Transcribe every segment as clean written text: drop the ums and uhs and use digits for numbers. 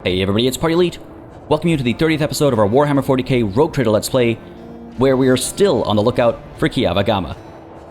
Hey everybody, it's Party Elite. Welcome you to the 30th episode of our Warhammer 40K Rogue Trader Let's Play, where we are still on the lookout for Kiavagama.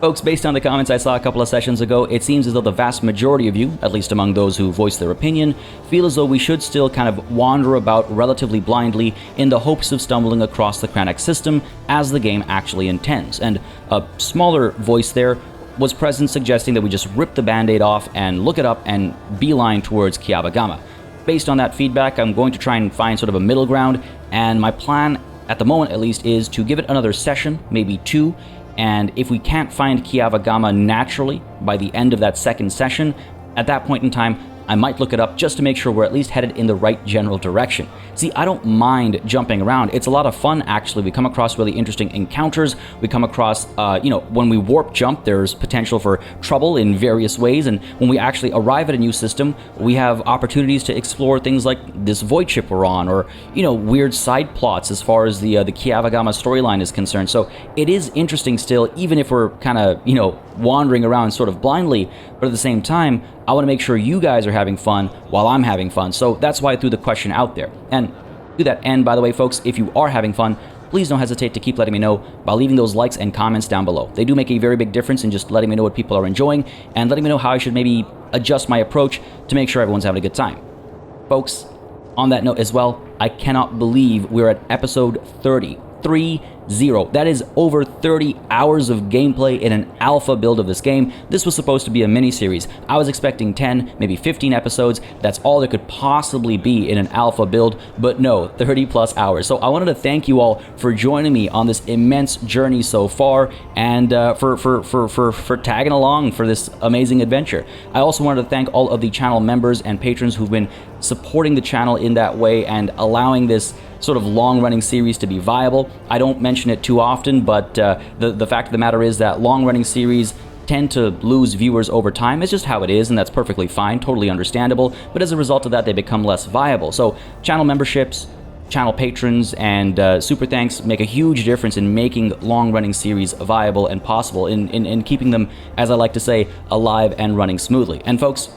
Folks, based on the comments I saw a couple of sessions ago, it seems as though the vast majority of you, at least among those who voiced their opinion, feel as though we should still kind of wander about relatively blindly in the hopes of stumbling across the Kranach system as the game actually intends. And a smaller voice there was present suggesting that we just rip the band-aid off and look it up and beeline towards Kiavagama. Based on that feedback, I'm going to try and find sort of a middle ground, and my plan, at the moment at least, is to give it another session, maybe two, and if we can't find Kiavagama naturally by the end of that second session, at that point in time, I might look it up just to make sure we're at least headed in the right general direction. See, I don't mind jumping around. It's a lot of fun, actually. We come across really interesting encounters. We come across, when we warp jump, there's potential for trouble in various ways. And when we actually arrive at a new system, we have opportunities to explore things like this void ship we're on, or, weird side plots as far as the Kiavagama storyline is concerned. So it is interesting still, even if we're kind of, wandering around sort of blindly. But at the same time, I want to make sure you guys are having fun while I'm having fun. So that's why I threw the question out there. And to that end, by the way, folks, if you are having fun, please don't hesitate to keep letting me know by leaving those likes and comments down below. They do make a very big difference in just letting me know what people are enjoying and letting me know how I should maybe adjust my approach to make sure everyone's having a good time. Folks, on that note as well, I cannot believe we're at episode 30. 30. That is over 30 hours of gameplay in an alpha build of this game. This was supposed to be a mini-series. I was expecting 10, maybe 15 episodes. That's all there could possibly be in an alpha build, but no, 30 plus hours. So I wanted to thank you all for joining me on this immense journey so far, and for tagging along for this amazing adventure. I also wanted to thank all of the channel members and patrons who've been supporting the channel in that way and allowing this sort of long-running series to be viable. I don't mention it too often, but the fact of the matter is that long-running series tend to lose viewers over time. It's just how it is, and that's perfectly fine, totally understandable, but as a result of that, they become less viable. So channel memberships, channel patrons, and super thanks make a huge difference in making long-running series viable and possible, in keeping them, as I like to say, alive and running smoothly. And folks,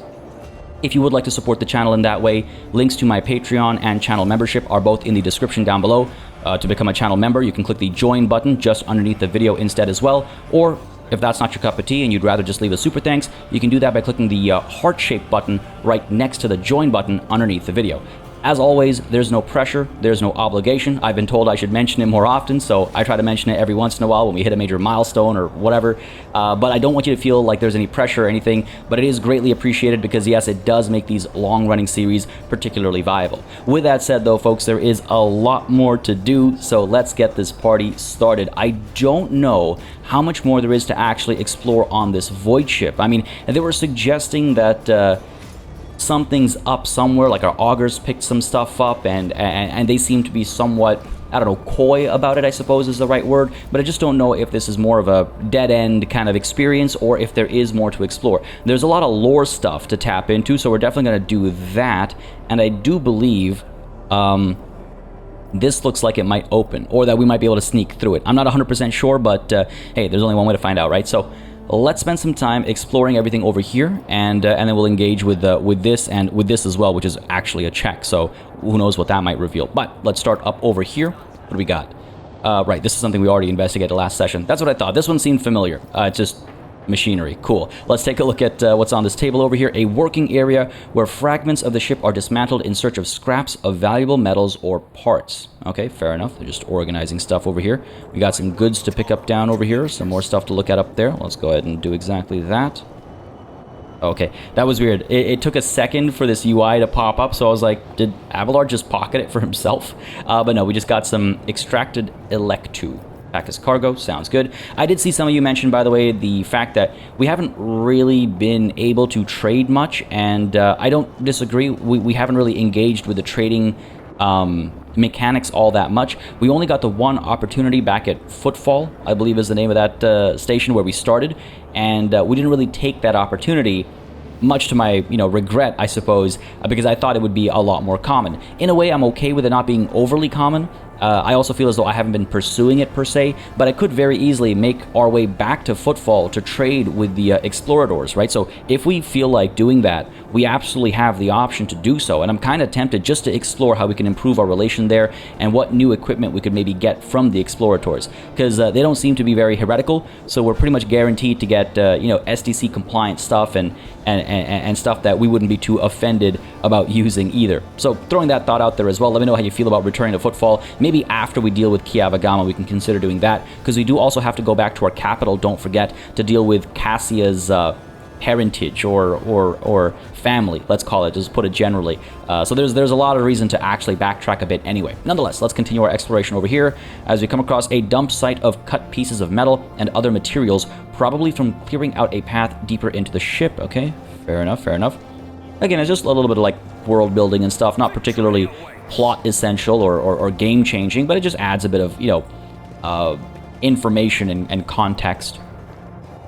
if you would like to support the channel in that way, links to my Patreon and channel membership are both in the description down below. To become a channel member, you can click the join button just underneath the video instead as well, or if that's not your cup of tea and you'd rather just leave a super thanks, you can do that by clicking the heart-shaped button right next to the join button underneath the video. As always, there's no pressure, there's no obligation. I've been told I should mention it more often, so I try to mention it every once in a while when we hit a major milestone or whatever. But I don't want you to feel like there's any pressure or anything, but it is greatly appreciated because, yes, it does make these long-running series particularly viable. With that said, though, folks, there is a lot more to do, so let's get this party started. I don't know how much more there is to actually explore on this void ship. I mean, they were suggesting that something's up somewhere, like our augurs picked some stuff up, and they seem to be somewhat, I don't know, coy about it, I suppose is the right word, but I just don't know if this is more of a dead-end kind of experience or if there is more to explore. There's a lot of lore stuff to tap into, so we're definitely going to do that, and I do believe this looks like it might open, or that we might be able to sneak through it. I'm not 100% sure, but hey, there's only one way to find out, right? So let's spend some time exploring everything over here, and then we'll engage with this and with this as well, which is actually a check. So who knows what that might reveal. But let's start up over here. What do we got? Right, this is something we already investigated last session. That's what I thought. This one seemed familiar. It's just machinery. Cool. Let's take a look at what's on this table over here. A working area where fragments of the ship are dismantled in search of scraps of valuable metals or parts. Okay, fair enough. They're just organizing stuff over here. We got some goods to pick up down over here. Some more stuff to look at up there. Let's go ahead and do exactly that. Okay, that was weird. It took a second for this UI to pop up, so I was like, did Abelard just pocket it for himself? But no, we just got some extracted electu. Pack as cargo, sounds good. I did see some of you mention, by the way, the fact that we haven't really been able to trade much, and I don't disagree. We haven't really engaged with the trading mechanics all that much. We only got the one opportunity back at Footfall, I believe is the name of that station where we started, and we didn't really take that opportunity, much to my, regret, I suppose, because I thought it would be a lot more common. In a way, I'm okay with it not being overly common, I also feel as though I haven't been pursuing it per se, but I could very easily make our way back to Footfall to trade with the Exploradors, right? So if we feel like doing that, we absolutely have the option to do so, and I'm kind of tempted just to explore how we can improve our relation there and what new equipment we could maybe get from the Explorators, because they don't seem to be very heretical, so we're pretty much guaranteed to get SDC compliant stuff and stuff that we wouldn't be too offended about using either. So throwing that thought out there as well. Let me know how you feel about returning to Footfall. Maybe after we deal with Kiavagama, we can consider doing that, because we do also have to go back to our capital, don't forget, to deal with Cassia's parentage or family, let's call it, just put it generally. So there's a lot of reason to actually backtrack a bit anyway. Nonetheless, let's continue our exploration over here as we come across a dump site of cut pieces of metal and other materials, probably from clearing out a path deeper into the ship. Okay, fair enough, fair enough. Again, it's just a little bit of like world building and stuff, not particularly plot essential or game changing, but it just adds a bit of, information and context.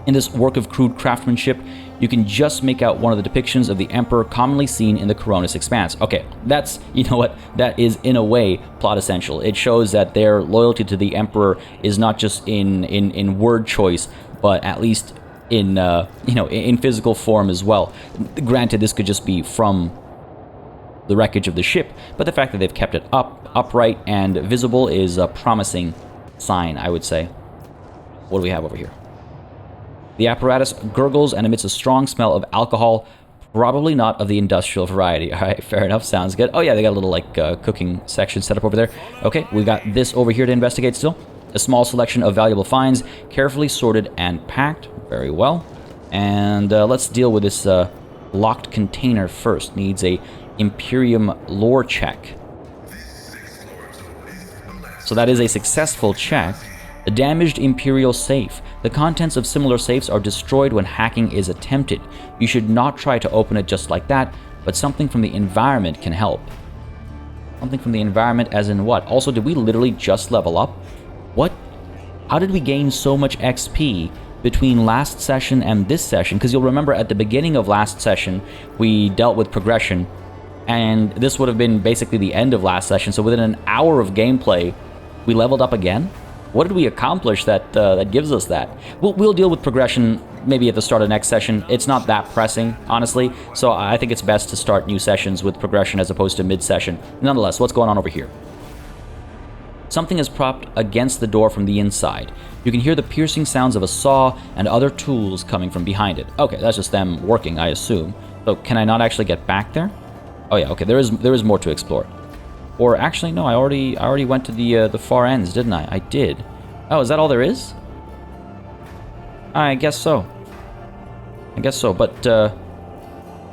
In this work of crude craftsmanship, you can just make out one of the depictions of the Emperor commonly seen in the Coronis Expanse. Okay, that's, you know what, that is in a way plot essential. It shows that their loyalty to the Emperor is not just in word choice, but at least in in physical form as well. Granted, this could just be from the wreckage of the ship, but the fact that they've kept it upright and visible is a promising sign, I would say. What do we have over here? The apparatus gurgles and emits a strong smell of alcohol, probably not of the industrial variety. All right, fair enough, sounds good. Oh yeah, they got a little like cooking section set up over there. Okay, we got this over here to investigate still. A small selection of valuable finds, carefully sorted and packed. Very well. And let's deal with this locked container first. Needs a Imperium lore check. So that is a successful check. A damaged Imperial safe. The contents of similar safes are destroyed when hacking is attempted. You should not try to open it just like that, but something from the environment can help. Something from the environment as in what? Also, did we literally just level up? What? How did we gain so much XP between last session and this session? Because you'll remember at the beginning of last session, we dealt with progression, and this would have been basically the end of last session, so within an hour of gameplay, we leveled up again? What did we accomplish that gives us that? We'll deal with progression maybe at the start of next session. It's not that pressing, honestly, so I think it's best to start new sessions with progression as opposed to mid-session. Nonetheless, what's going on over here? Something is propped against the door from the inside. You can hear the piercing sounds of a saw and other tools coming from behind it. Okay, that's just them working, I assume. So can I not actually get back there? Oh yeah, okay, there is more to explore. Or actually, no, I already went to the far ends, didn't I? I did. Oh, is that all there is? I guess so. I guess so, but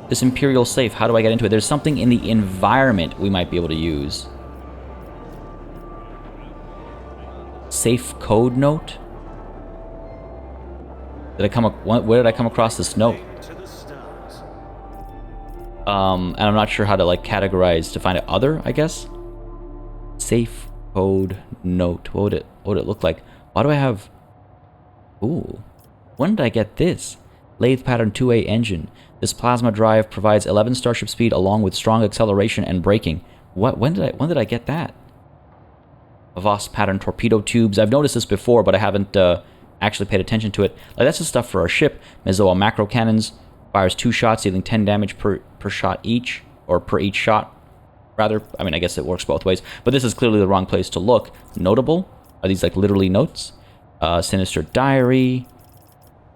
this Imperial safe, how do I get into it? There's something in the environment we might be able to use. Safe code note? Where did I come across this note? And I'm not sure how to like categorize to find it. Other, I guess. Safe code note. What would it look like? Why do I have? Ooh, when did I get this? Lathe pattern 2A engine. This plasma drive provides 11 starship speed along with strong acceleration and braking. What? When did I get that? Avast pattern torpedo tubes. I've noticed this before, but I haven't actually paid attention to it. Like that's the stuff for our ship. Mizoa macro cannons. Fires 2 shots, dealing 10 damage per shot each, or per each shot, rather. I mean, I guess it works both ways, but this is clearly the wrong place to look. Notable? Are these like literally notes? Sinister diary.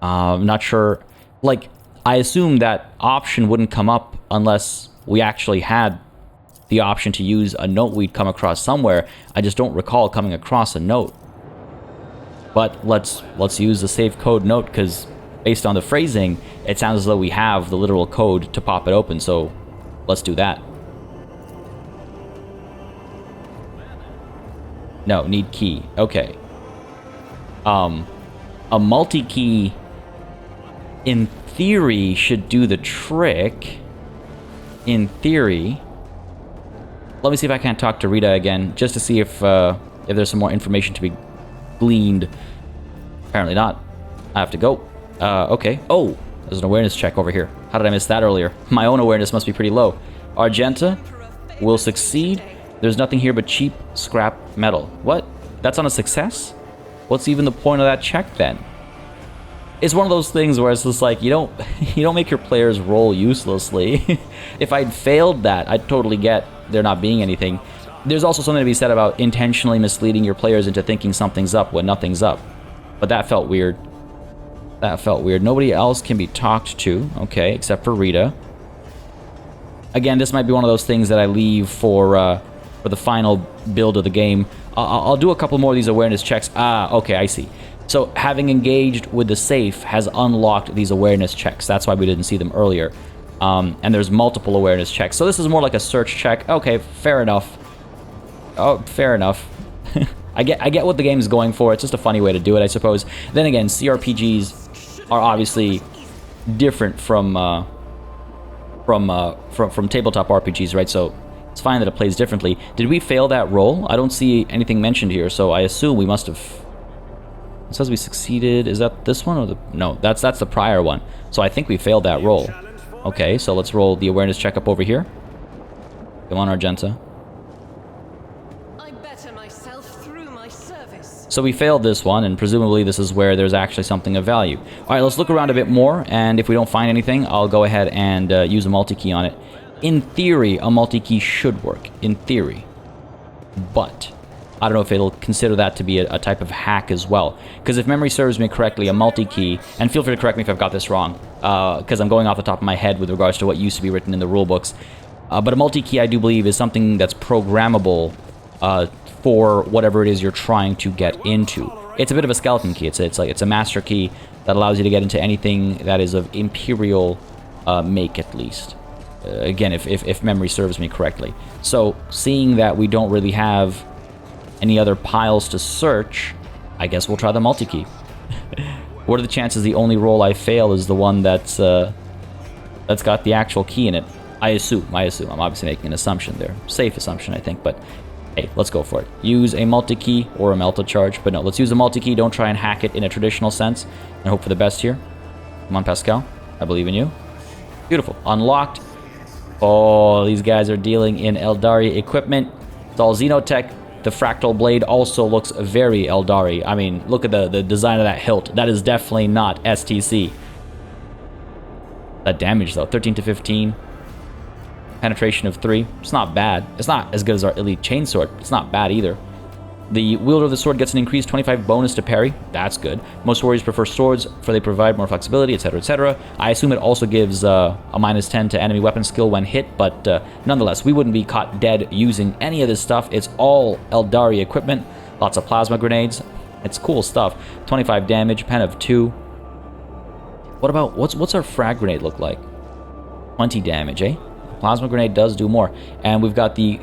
Not sure. Like, I assume that option wouldn't come up unless we actually had the option to use a note we'd come across somewhere. I just don't recall coming across a note. But let's use the safe code note, because based on the phrasing, it sounds as though we have the literal code to pop it open, so let's do that. No, need key. Okay. A multi-key, in theory, should do the trick. In theory. Let me see if I can't talk to Rita again, just to see if there's some more information to be gleaned. Apparently not. I have to go. Okay. Oh, there's an awareness check over here. How did I miss that earlier? My own awareness must be pretty low. Argenta will succeed. There's nothing here but cheap scrap metal. What? That's on a success? What's even the point of that check then? It's one of those things where it's just like, you don't make your players roll uselessly. If I'd failed that, I'd totally get there not being anything. There's also something to be said about intentionally misleading your players into thinking something's up when nothing's up. But that felt weird. That felt weird. Nobody else can be talked to, okay, except for Rita. Again, this might be one of those things that I leave for the final build of the game. I'll do a couple more of these awareness checks. Ah, okay, I see. So having engaged with the safe has unlocked these awareness checks. That's why we didn't see them earlier. And there's multiple awareness checks. So this is more like a search check. Okay, fair enough. Oh, fair enough. I get what the game is going for. It's just a funny way to do it, I suppose. Then again, cRPGs are obviously different from tabletop RPGs, right? So it's fine that it plays differently. Did we fail that roll? I don't see anything mentioned here, so I assume we must have. It says we succeeded. Is that this one or the? No, that's the prior one. So I think we failed that roll. Okay, so let's roll the awareness check up over here. Come on, Argenta. So we failed this one, and presumably this is where there's actually something of value. All right, let's look around a bit more, and if we don't find anything, I'll go ahead and use a multi-key on it. In theory, a multi-key should work. In theory. But I don't know if it'll consider that to be a type of hack as well. Because if memory serves me correctly, a multi-key, and feel free to correct me if I've got this wrong, because I'm going off the top of my head with regards to what used to be written in the rulebooks. But a multi-key, I do believe, is something that's programmable for whatever it is you're trying to get into. It's a bit of a skeleton key. It's a master key that allows you to get into anything that is of Imperial make, at least. Again, if memory serves me correctly. So, seeing that we don't really have any other piles to search, I guess we'll try the multi-key. What are the chances the only roll I fail is the one that's got the actual key in it? I assume. I'm obviously making an assumption there. Safe assumption, I think, but hey, let's go for it. Use a multi-key or a melta charge, but no, let's use a multi-key. Don't try and hack it in a traditional sense, and hope for the best here. Come on, Pascal. I believe in you. Beautiful. Unlocked. Oh, these guys are dealing in Eldari equipment. It's all Xenotech. The fractal blade also looks very Eldari. I mean, look at the design of that hilt. That is definitely not STC. That damage, though. 13 to 15. Penetration of 3. It's not bad. It's not as good as our elite chainsword. It's not bad either. The wielder of the sword gets an increased 25 bonus to parry. That's good. Most warriors prefer swords, for they provide more flexibility, etc., etc. I assume it also gives a minus 10 to enemy weapon skill when hit, but nonetheless, we wouldn't be caught dead using any of this stuff. It's all Eldari equipment. Lots of plasma grenades. It's cool stuff. 25 damage, pen of 2. What about, what's our frag grenade look like? 20 damage, eh? Plasma grenade does do more. And we've got the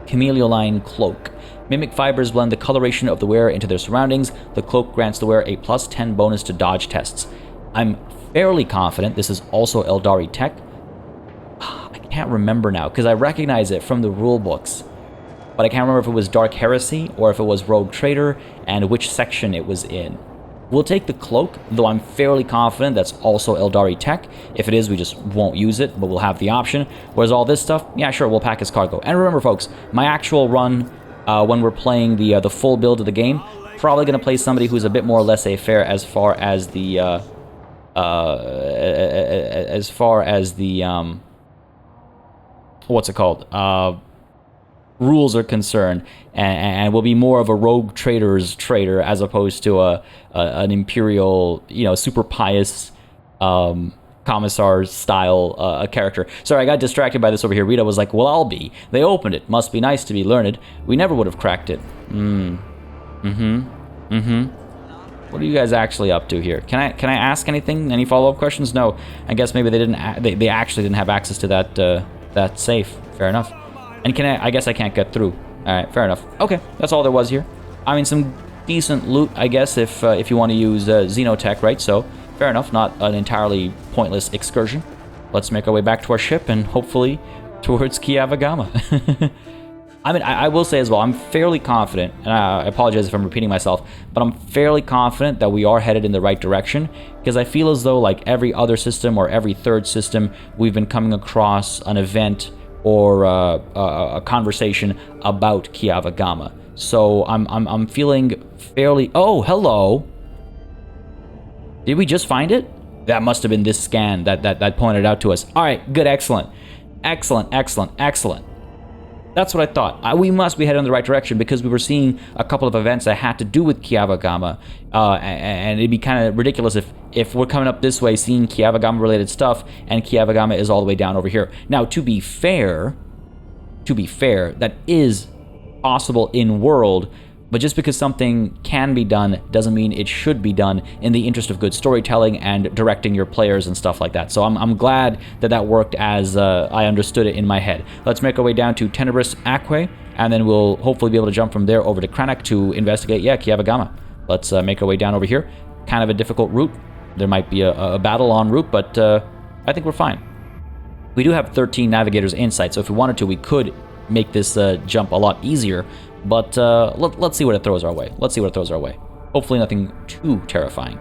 Chameleoline cloak. Mimic fibers blend the coloration of the wearer into their surroundings. The cloak grants the wearer a plus 10 bonus to dodge tests. I'm fairly confident this is also Eldari tech. I can't remember now, because I recognize it from the rule books. But I can't remember if it was Dark Heresy or if it was Rogue Trader and which section it was in. We'll take the cloak, though I'm fairly confident that's also Eldari tech. If it is, we just won't use it, but we'll have the option. Whereas all this stuff, yeah, sure, we'll pack as cargo. And remember, folks, my actual run, when we're playing the full build of the game, probably going to play somebody who's a bit more laissez-faire as far as the what's it called? Rules are concerned, and will be more of a rogue trader's trader as opposed to an imperial, super pious Commissar style character. Sorry, I got distracted by this over here. Rita was like, well, I'll be. They opened it. Must be nice to be learned. We never would have cracked it. What are you guys actually up to here? Can I ask anything? Any follow-up questions? No. I guess maybe they didn't. They actually didn't have access to that safe. Fair enough. And I guess I can't get through. All right, fair enough. Okay, that's all there was here. I mean, some decent loot, I guess, if you want to use Xenotech, right? So, fair enough. Not an entirely pointless excursion. Let's make our way back to our ship and hopefully towards Kiavagama. I mean, I will say as well, I'm fairly confident, and I apologize if I'm repeating myself, but I'm fairly confident that we are headed in the right direction, because I feel as though, like every other system or every third system, we've been coming across an event or a conversation about Kiavagama. So I'm feeling fairly... Oh, hello! Did we just find it? That must have been this scan that pointed out to us. Alright, good, excellent. Excellent, excellent, excellent. That's what I thought. We must be heading in the right direction because we were seeing a couple of events that had to do with Kiavagama, and it'd be kind of ridiculous if we're coming up this way seeing Kiavagama related stuff and Kiavagama is all the way down over here. Now, to be fair, that is possible in world, but just because something can be done doesn't mean it should be done in the interest of good storytelling and directing your players and stuff like that. So I'm glad that worked as I understood it in my head. Let's make our way down to Tenebris Aquae, and then we'll hopefully be able to jump from there over to Kranak to investigate, Kiavagama. Let's make our way down over here. Kind of a difficult route. There might be a battle en route, but I think we're fine. We do have 13 navigators in sight, so if we wanted to, we could make this jump a lot easier. But let's see what it throws our way. Hopefully nothing too terrifying.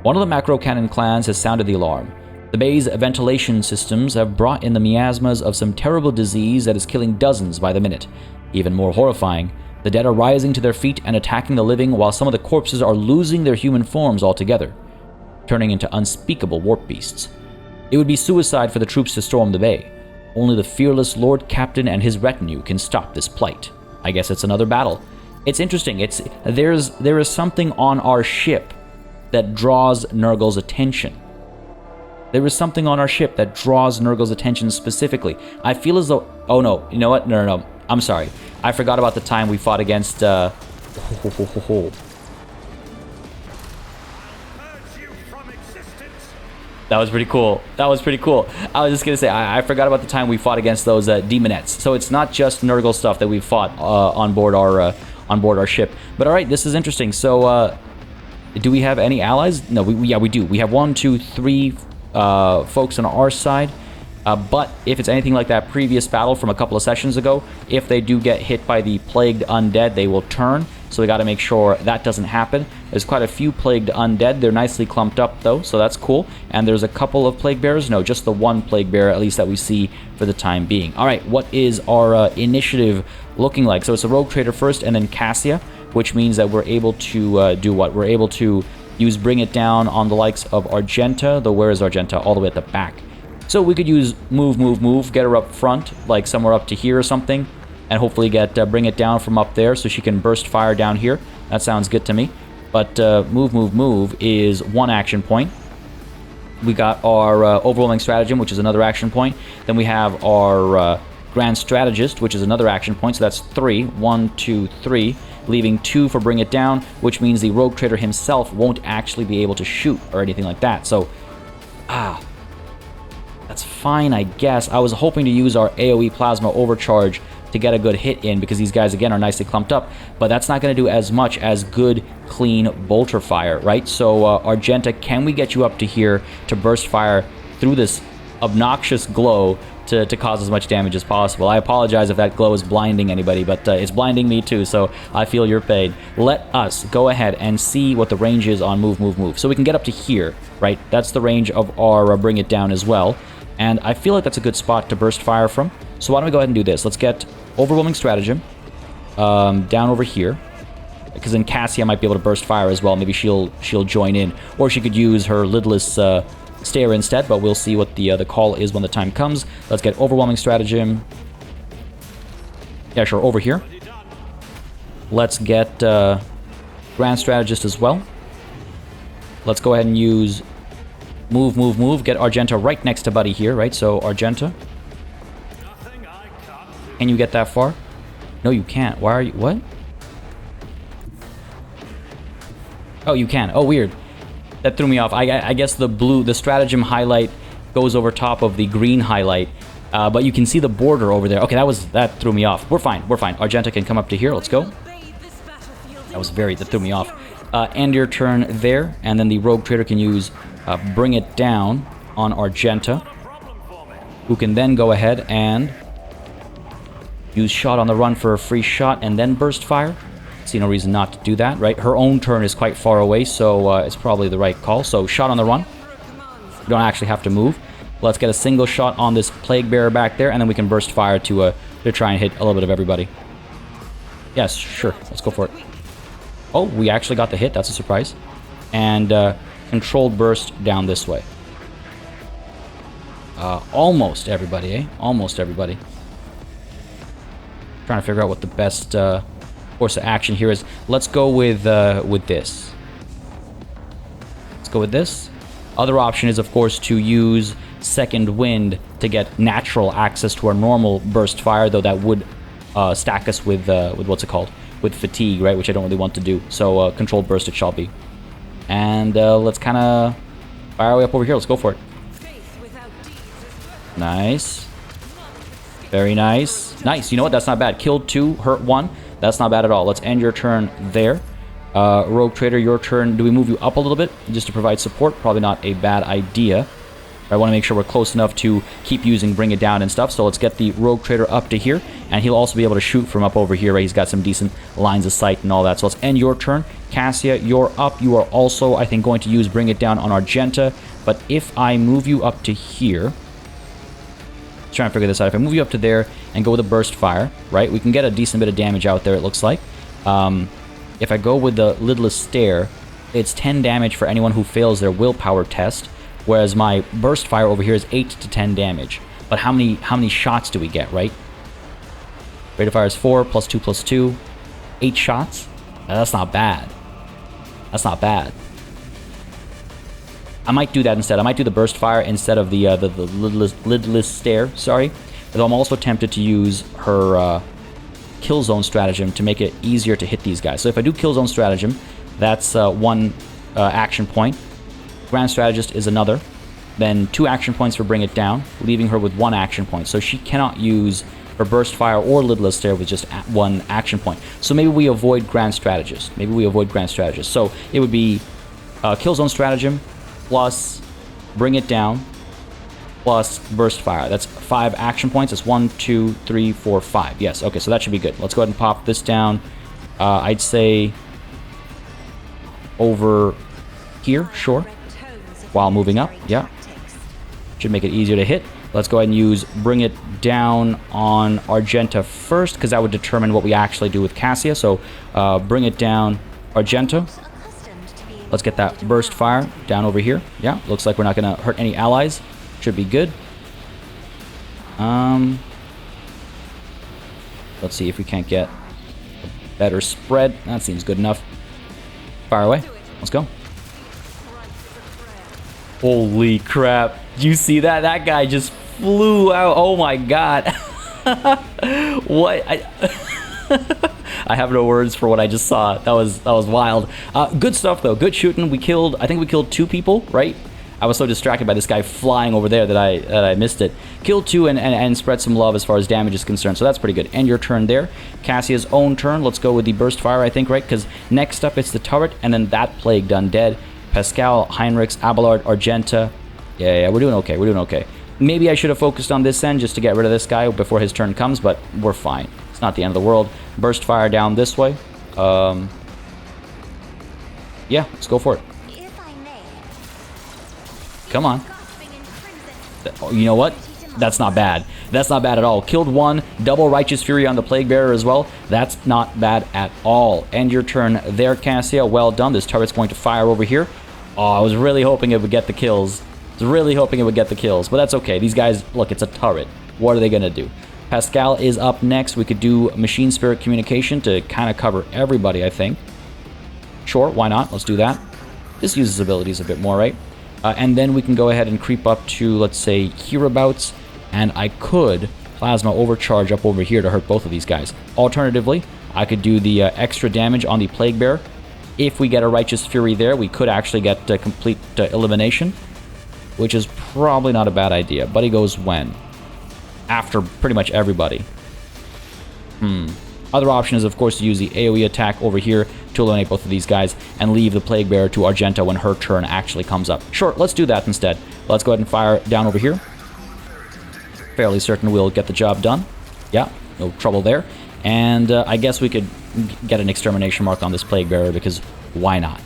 One of the macro cannon clans has sounded the alarm. The bay's ventilation systems have brought in the miasmas of some terrible disease that is killing dozens by the minute. Even more horrifying, the dead are rising to their feet and attacking the living, while some of the corpses are losing their human forms altogether, turning into unspeakable warp beasts. It would be suicide for the troops to storm the bay. Only the fearless Lord Captain and his retinue can stop this plight. I guess it's another battle. It's interesting. There is something on our ship that draws Nurgle's attention. There is something on our ship that draws Nurgle's attention specifically. I feel as though... Oh no, you know what? No. I'm sorry. I forgot about the time we fought against... That was pretty cool. I was just gonna say, I forgot about the time we fought against those demonettes. So it's not just Nurgle stuff that we've fought on board our ship. But all right, this is interesting. So, do we have any allies? No, we do. We have 1, 2, 3 folks on our side. But if it's anything like that previous battle from a couple of sessions ago, if they do get hit by the plagued undead, they will turn. So we got to make sure that doesn't happen. There's quite a few plagued undead. They're nicely clumped up though, so that's cool. And there's a couple of plague bearers. No, just the one plague bearer, at least that we see for the time being. All right, what is our initiative looking like? So it's a rogue trader first, and then Cassia, which means that we're able to do what? We're able to use Bring It Down on the likes of Argenta, though where is Argenta? All the way at the back. So we could use move, get her up front, like somewhere up to here or something, and hopefully get Bring It Down from up there so she can burst fire down here. That sounds good to me. But move is one action point. We got our Overwhelming Stratagem, which is another action point. Then we have our Grand Strategist, which is another action point. So that's 3. 1, 2, 3. Leaving 2 for Bring It Down, which means the Rogue Trader himself won't actually be able to shoot or anything like that. So, that's fine, I guess. I was hoping to use our AoE Plasma Overcharge to get a good hit in, because these guys, again, are nicely clumped up. But that's not going to do as much as good, clean bolter fire, right? So, Argenta, can we get you up to here to burst fire through this obnoxious glow to cause as much damage as possible? I apologize if that glow is blinding anybody, but it's blinding me too, so I feel your pain. Let us go ahead and see what the range is on move. So we can get up to here, right? That's the range of our Bring It Down as well. And I feel like that's a good spot to burst fire from. So why don't we go ahead and do this? Let's get Overwhelming Stratagem down over here, because then Cassia might be able to burst fire as well. Maybe she'll join in, or she could use her lidless stare instead. But we'll see what the call is when the time comes. Let's get Overwhelming Stratagem. Yeah, sure, over here. Let's get Grand Strategist as well. Let's go ahead and use move. Get Argenta right next to Buddy here, right? So Argenta. Can you get that far? No, you can't. Why are you... What? Oh, you can. Oh, weird. That threw me off. I guess the stratagem highlight goes over top of the green highlight. But you can see the border over there. Okay, that threw me off. We're fine. Argenta can come up to here. Let's go. That threw me off. End your turn there. And then the Rogue Trader can use Bring It Down on Argenta, who can then go ahead and use Shot on the Run for a free shot and then burst fire. See no reason not to do that, right? Her own turn is quite far away, so it's probably the right call. So Shot on the Run. You don't actually have to move. Let's get a single shot on this Plague Bearer back there, and then we can burst fire to try and hit a little bit of everybody. Yes, sure. Let's go for it. Oh, we actually got the hit. That's a surprise. And controlled burst down this way. Almost everybody, eh? Almost everybody. Trying to figure out what the best course of action here is. Let's go with this. Let's go with this. Other option is, of course, to use Second Wind to get natural access to our normal burst fire, though that would stack us with what's it called? With fatigue, right? Which I don't really want to do. So controlled burst it shall be. And let's kind of fire our way up over here. Let's go for it. Nice. Very nice. Nice. You know what? That's not bad. Killed 2, hurt 1. That's not bad at all. Let's end your turn there. Rogue Trader, your turn. Do we move you up a little bit just to provide support? Probably not a bad idea. I want to make sure we're close enough to keep using Bring It Down and stuff. So let's get the Rogue Trader up to here. And he'll also be able to shoot from up over here, right? He's got some decent lines of sight and all that. So let's end your turn. Cassia, you're up. You are also, I think, going to use Bring It Down on Argenta. But if I move you up to here... Trying to figure this out. If I move you up to there and go with a burst fire, right, we can get a decent bit of damage out there, it looks like. If I go with the lidless stare, it's 10 damage for anyone who fails their willpower test, whereas my burst fire over here is 8 to 10 damage. But how many shots do we get, right? Rate of fire is 4 plus 2 plus 2, 8 shots. That's not bad. That's not bad. I might do that instead. I might do the burst fire instead of the lidless stare, sorry. Though I'm also tempted to use her kill zone stratagem to make it easier to hit these guys. So if I do kill zone stratagem, that's 1 action point. Grand Strategist is another. Then 2 action points for Bring It Down, leaving her with 1 action point. So she cannot use her burst fire or lidless stare with just 1 action point. So maybe we avoid Grand Strategist. Maybe we avoid Grand Strategist. So it would be kill zone stratagem, plus Bring It Down, plus burst fire. That's 5 action points. That's 1, 2, 3, 4, 5. Yes, okay, so that should be good. Let's go ahead and pop this down. I'd say over here, sure. While moving up, yeah. Should make it easier to hit. Let's go ahead and use Bring It Down on Argenta first, because that would determine what we actually do with Cassia. So Bring It Down, Argenta. Let's get that burst fire down over here. Yeah, looks like we're not going to hurt any allies. Should be good. Let's see if we can't get a better spread. That seems good enough. Fire away. Let's go. Holy crap. Did you see that? That guy just flew out. Oh my god. What? I have no words for what I just saw. That was wild. Good stuff though. Good shooting. I think we killed 2 people, right? I was so distracted by this guy flying over there that I missed it. Killed 2 and spread some love as far as damage is concerned. So that's pretty good. End your turn there. Cassia's own turn. Let's go with the burst fire, I think, right? Because next up it's the turret and then that plagued undead. Pascal, Heinrichs, Abelard, Argenta. Yeah, we're doing okay. We're doing okay. Maybe I should have focused on this end just to get rid of this guy before his turn comes, but we're fine. It's not the end of the world. Burst fire down this way. Yeah, let's go for it. Come on. You know what? That's not bad. That's not bad at all. Killed 1. Double Righteous Fury on the Plague Bearer as well. That's not bad at all. End your turn there, Cassia. Well done. This turret's going to fire over here. Oh, I was really hoping it would get the kills. I was really hoping it would get the kills. But that's okay. These guys, look, it's a turret. What are they going to do? Pascal is up next. We could do Machine Spirit Communication to kind of cover everybody, I think. Sure, why not? Let's do that. This uses abilities a bit more, right? And then we can go ahead and creep up to, let's say, hereabouts. And I could Plasma Overcharge up over here to hurt both of these guys. Alternatively, I could do the extra damage on the Plague Bearer. If we get a Righteous Fury there, we could actually get complete elimination, which is probably not a bad idea. But he goes when? After pretty much everybody. Other option is, of course, to use the AoE attack over here to eliminate both of these guys and leave the Plague Bearer to Argenta when her turn actually comes up. Sure, let's do that instead. Let's go ahead and fire down over here. Fairly certain we'll get the job done. Yeah, no trouble there. And I guess we could get an extermination mark on this Plague Bearer because why not?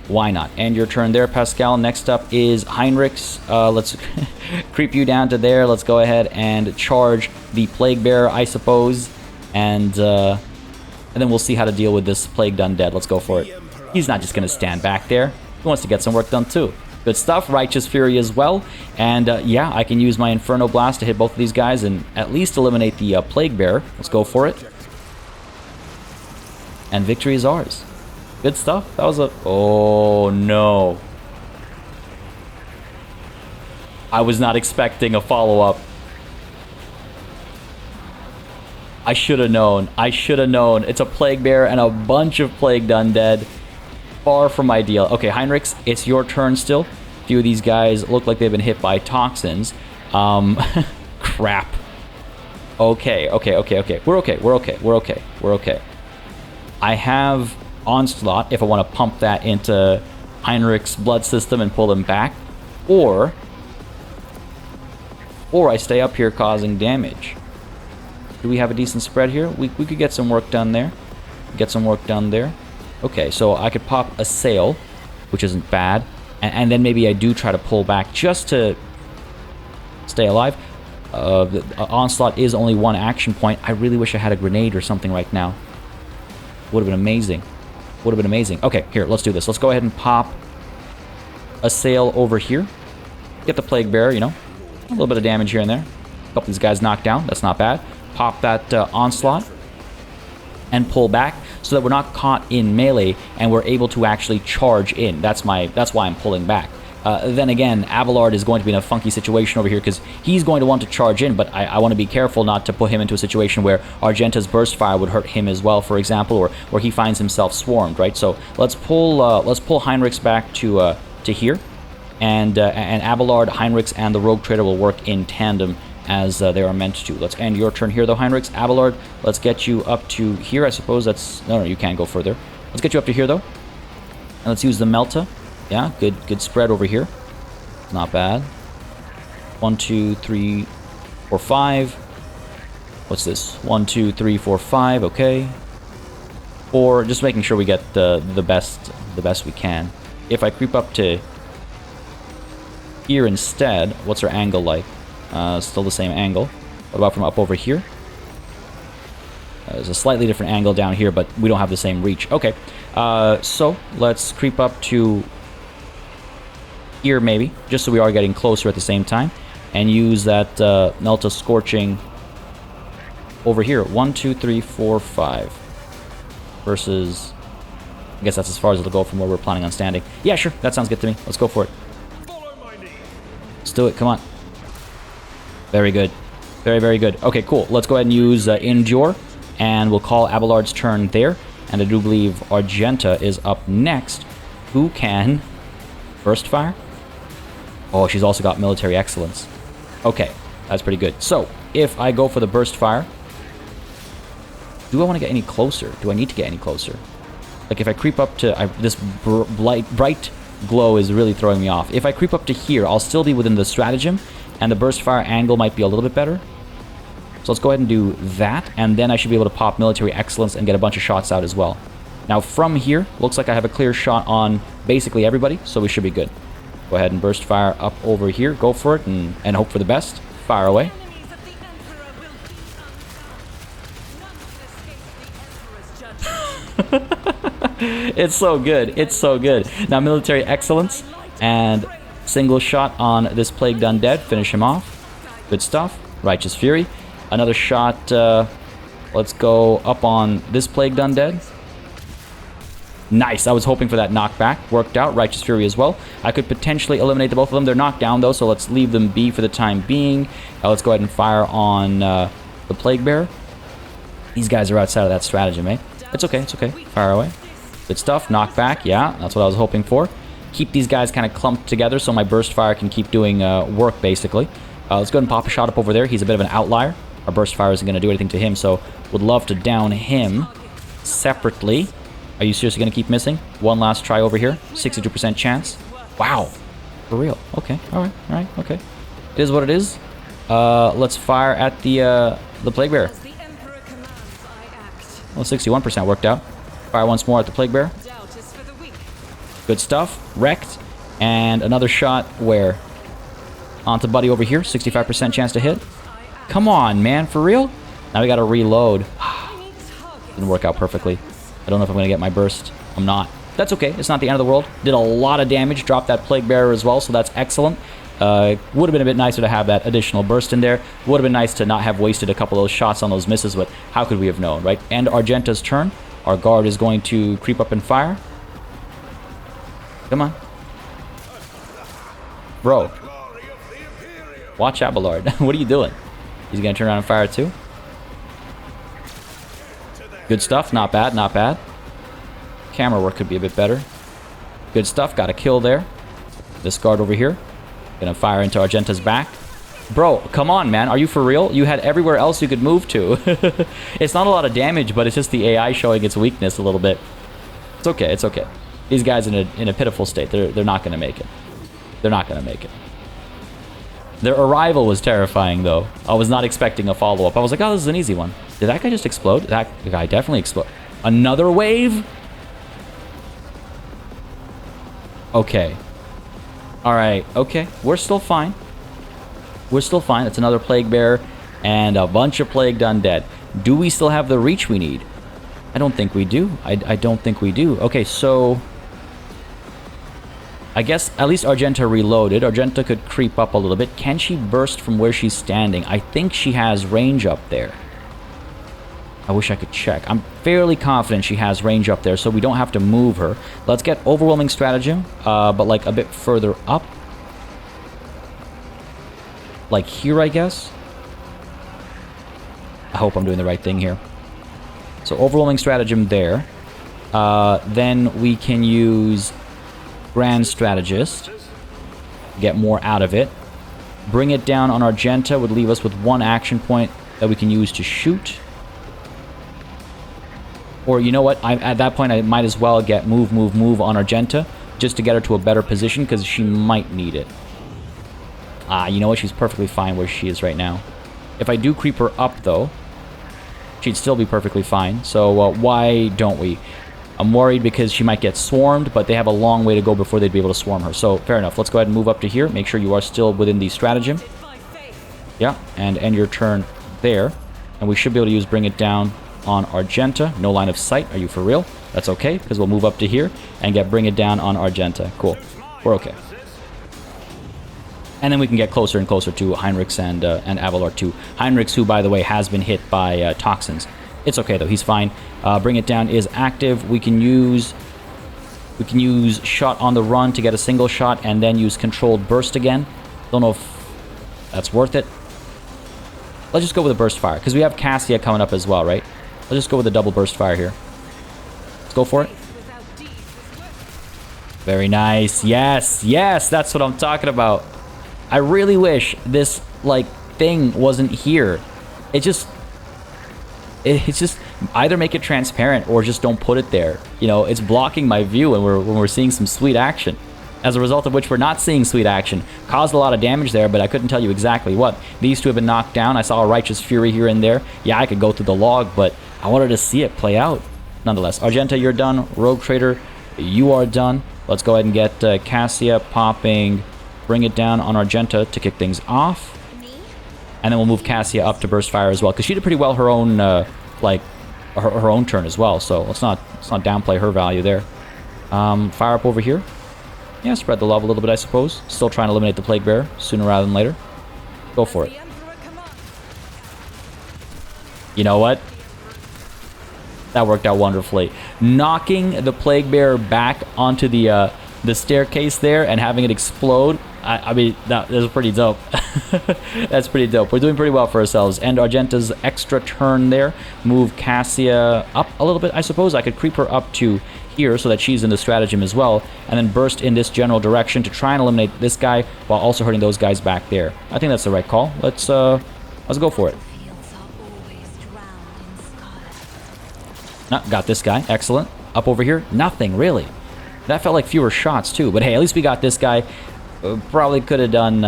Why not? And your turn there, Pascal. Next up is Heinrichs. Let's creep you down to there. Let's go ahead and charge the Plague Bearer, I suppose. And then we'll see how to deal with this Plagued Undead. Let's go for it. He's not just going to stand back there. He wants to get some work done too. Good stuff. Righteous Fury as well. And yeah, I can use my Inferno Blast to hit both of these guys and at least eliminate the Plague Bearer. Let's go for it. And victory is ours. Good stuff. That was a... Oh, no. I was not expecting a follow-up. I should have known. I should have known. It's a Plague Bearer and a bunch of Plagued Undead. Far from ideal. Okay, Heinrichs, it's your turn still. A few of these guys look like they've been hit by toxins. Crap. Okay. We're okay. I have Onslaught if I want to pump that into Heinrich's blood system and pull him back. Or I stay up here causing damage. Do we have a decent spread here? We could get some work done there. Okay, so I could pop a sail, which isn't bad. And then maybe I do try to pull back just to stay alive. The Onslaught is only one action point. I really wish I had a grenade or something right now. Would have been amazing. Okay, here, let's do this. Let's go ahead and pop a sail over here. Get the Plague Bearer, you know. A little bit of damage here and there. A couple of these guys knocked down. That's not bad. Pop that Onslaught. And pull back so that we're not caught in melee and we're able to actually charge in. That's why I'm pulling back. Then again, Abelard is going to be in a funky situation over here because he's going to want to charge in, but I want to be careful not to put him into a situation where Argenta's Burst Fire would hurt him as well, for example, or where he finds himself swarmed, right? So let's pull Heinrichs back to here, and Abelard, Heinrichs, and the Rogue Trader will work in tandem as they are meant to. Let's end your turn here, though, Heinrichs. Abelard, let's get you up to here. I suppose that's... No, you can't go further. Let's get you up to here, though. And let's use the Melta. Yeah, good spread over here. Not bad. 1, 2, 3, 4, 5. What's this? 1, 2, 3, 4, 5. Okay. 4. Just making sure we get the best we can. If I creep up to here instead, what's our angle like? Still the same angle. What about from up over here? There's a slightly different angle down here, but we don't have the same reach. Okay, so let's creep up to here maybe, just so we are getting closer at the same time, and use that Melta Scorching over here. 1, 2, 3, 4, 5. Versus, I guess that's as far as it'll go from where we're planning on standing. Yeah, sure, that sounds good to me. Let's go for it. Let's do it, come on. Very good. Very good. Okay, cool. Let's go ahead and use Endure, and we'll call Abelard's turn there. And I do believe Argenta is up next, who can Burst Fire. Oh, she's also got Military Excellence. Okay, that's pretty good. So, if I go for the Burst Fire, do I want to get any closer? Do I need to get any closer? Like, if I creep up to... this bright glow is really throwing me off. If I creep up to here, I'll still be within the stratagem, and the Burst Fire angle might be a little bit better. So let's go ahead and do that, and then I should be able to pop Military Excellence and get a bunch of shots out as well. Now from here, looks like I have a clear shot on basically everybody, so we should be good. Go ahead and Burst Fire up over here, go for it, and hope for the best. Fire away. It's so good, it's so good. Now Military Excellence, and single shot on this Plagued Undead, finish him off. Good stuff. Righteous Fury. Another shot, let's go up on this Plagued Undead. Nice, I was hoping for that knockback. Worked out. Righteous Fury as well. I could potentially eliminate the both of them. They're knocked down though, so let's leave them be for the time being. Let's go ahead and fire on the Plague Bearer. These guys are outside of that stratagem, eh? It's okay, it's okay. Fire away. Good stuff. Knockback, yeah, that's what I was hoping for. Keep these guys kind of clumped together so my Burst Fire can keep doing work, basically. Let's go ahead and pop a shot up over there. He's a bit of an outlier. Our Burst Fire isn't going to do anything to him, so would love to down him separately. Are you seriously going to keep missing? One last try over here. 62% chance. Wow. For real. Okay. Alright. Okay. It is what it is. Let's fire at the Plague Bearer. Well, 61% worked out. Fire once more at the Plague Bearer. Good stuff. Wrecked. And another shot where? Onto buddy over here. 65% chance to hit. Come on, man. For real? Now we gotta reload. Didn't work out perfectly. I don't know if I'm gonna get my burst. I'm not. That's okay. It's not the end of the world. Did a lot of damage. Dropped that Plague Bearer as well, so that's excellent. Would have been a bit nicer to have that additional burst in there. Would have been nice to not have wasted a couple of those shots on those misses, but how could we have known, right? And Argenta's turn. Our guard is going to creep up and fire. Come on. Bro. Watch Abelard. What are you doing? He's going to turn around and fire too. Good stuff. Not bad, not bad. Camera work could be a bit better. Good stuff. Got a kill there. This guard over here. Gonna fire into Argenta's back. Bro, come on, man. Are you for real? You had everywhere else you could move to. It's not a lot of damage, but it's just the AI showing its weakness a little bit. It's okay, it's okay. These guys in a pitiful state. They're not gonna make it. They're not gonna make it. Their arrival was terrifying, though. I was not expecting a follow-up. I was like, oh, this is an easy one. Did that guy just explode? That guy definitely exploded. Another wave? Okay. Alright, okay. We're still fine. We're still fine. It's another Plague Bearer and a bunch of Plagued Undead. Do we still have the reach we need? I don't think we do. I don't think we do. Okay, so I guess at least Argenta reloaded. Argenta could creep up a little bit. Can she burst from where she's standing? I think she has range up there. I wish I could check. I'm fairly confident she has range up there, so we don't have to move her. Let's get Overwhelming Stratagem, but like a bit further up. Like here, I guess. I hope I'm doing the right thing here. So Overwhelming Stratagem there. Then we can use Grand Strategist. Get more out of it. Bring it down on Argenta would leave us with one action point that we can use to shoot. Or you know what? At that point, I might as well get move on Argenta just to get her to a better position because she might need it. You know what? She's perfectly fine where she is right now. If I do creep her up, though, she'd still be perfectly fine. So why don't we? I'm worried because she might get swarmed, but they have a long way to go before they'd be able to swarm her. So fair enough. Let's go ahead and move up to here. Make sure you are still within the stratagem. Yeah, and end your turn there. And we should be able to use Bring It Down on Argenta. No line of sight. Are you for real? That's okay, because we'll move up to here and get Bring It Down on Argenta. Cool. We're okay. And then we can get closer and closer to Heinrichs and Abelard too. Heinrichs, who, by the way, has been hit by toxins. It's okay, though. He's fine. Bring It Down is active. We can use Shot on the Run to get a single shot and then use Controlled Burst again. Don't know if that's worth it. Let's just go with a Burst Fire, because we have Cassia coming up as well, right? Let's just go with a double Burst Fire here. Let's go for it. Very nice. Yes, yes, that's what I'm talking about. I really wish this, like, thing wasn't here. It's just either make it transparent or just don't put it there. You know, it's blocking my view when we're seeing some sweet action. As a result of which we're not seeing sweet action. Caused a lot of damage there, but I couldn't tell you exactly what. These two have been knocked down. I saw a Righteous Fury here and there. Yeah, I could go through the log, but I wanted to see it play out. Nonetheless, Argenta, you're done. Rogue Trader, you are done. Let's go ahead and get Cassia popping. Bring It Down on Argenta to kick things off. And then we'll move Cassia up to Burst Fire as well, because she did pretty well her own, her own turn as well. So let's not downplay her value there. Fire up over here. Yeah, spread the love a little bit, I suppose. Still trying to eliminate the Plague Bearer sooner rather than later. Go for it. You know what? That worked out wonderfully. Knocking the Plague Bearer back onto the staircase there and having it explode. I mean, that was pretty dope. That's pretty dope. We're doing pretty well for ourselves. And Argenta's extra turn there. Move Cassia up a little bit, I suppose. I could creep her up to here so that she's in the stratagem as well. And then burst in this general direction to try and eliminate this guy while also hurting those guys back there. I think that's the right call. Let's go for it. Got this guy. Excellent. Up over here. Nothing, really. That felt like fewer shots, too. But hey, at least we got this guy. Probably could have done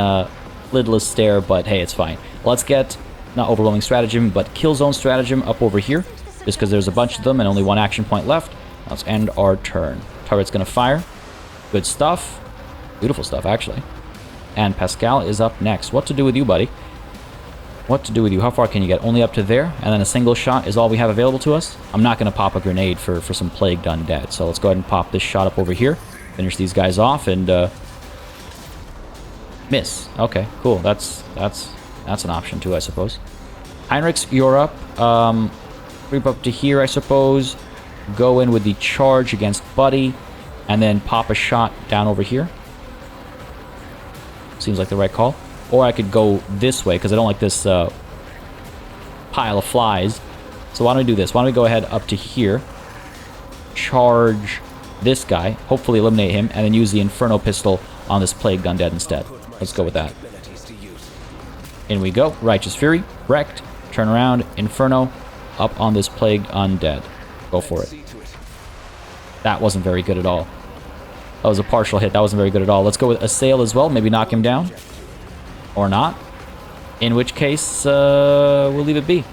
Lidless Stare, but hey, it's fine. Let's get, not Overwhelming Stratagem, but Kill Zone Stratagem up over here. Just because there's a bunch of them and only one action point left. Let's end our turn. Turret's going to fire. Good stuff. Beautiful stuff, actually. And Pascal is up next. What to do with you, buddy? What to do with you? How far can you get? Only up to there, and then a single shot is all we have available to us. I'm not going to pop a grenade for some plagued undead, so let's go ahead and pop this shot up over here. Finish these guys off, and miss. Okay, cool. That's an option too, I suppose. Heinrichs, you're up. Creep up to here, I suppose. Go in with the charge against Buddy, and then pop a shot down over here. Seems like the right call. Or I could go this way, because I don't like this pile of flies. So why don't we do this? Why don't we go ahead up to here, charge this guy, hopefully eliminate him, and then use the Inferno pistol on this plagued undead instead. Let's go with that. In we go. Righteous Fury, wrecked, turn around, Inferno, up on this plagued undead. Go for it. That wasn't very good at all. That was a partial hit. That wasn't very good at all. Let's go with Assail as well. Maybe knock him down. Or not. In which case, we'll leave it be.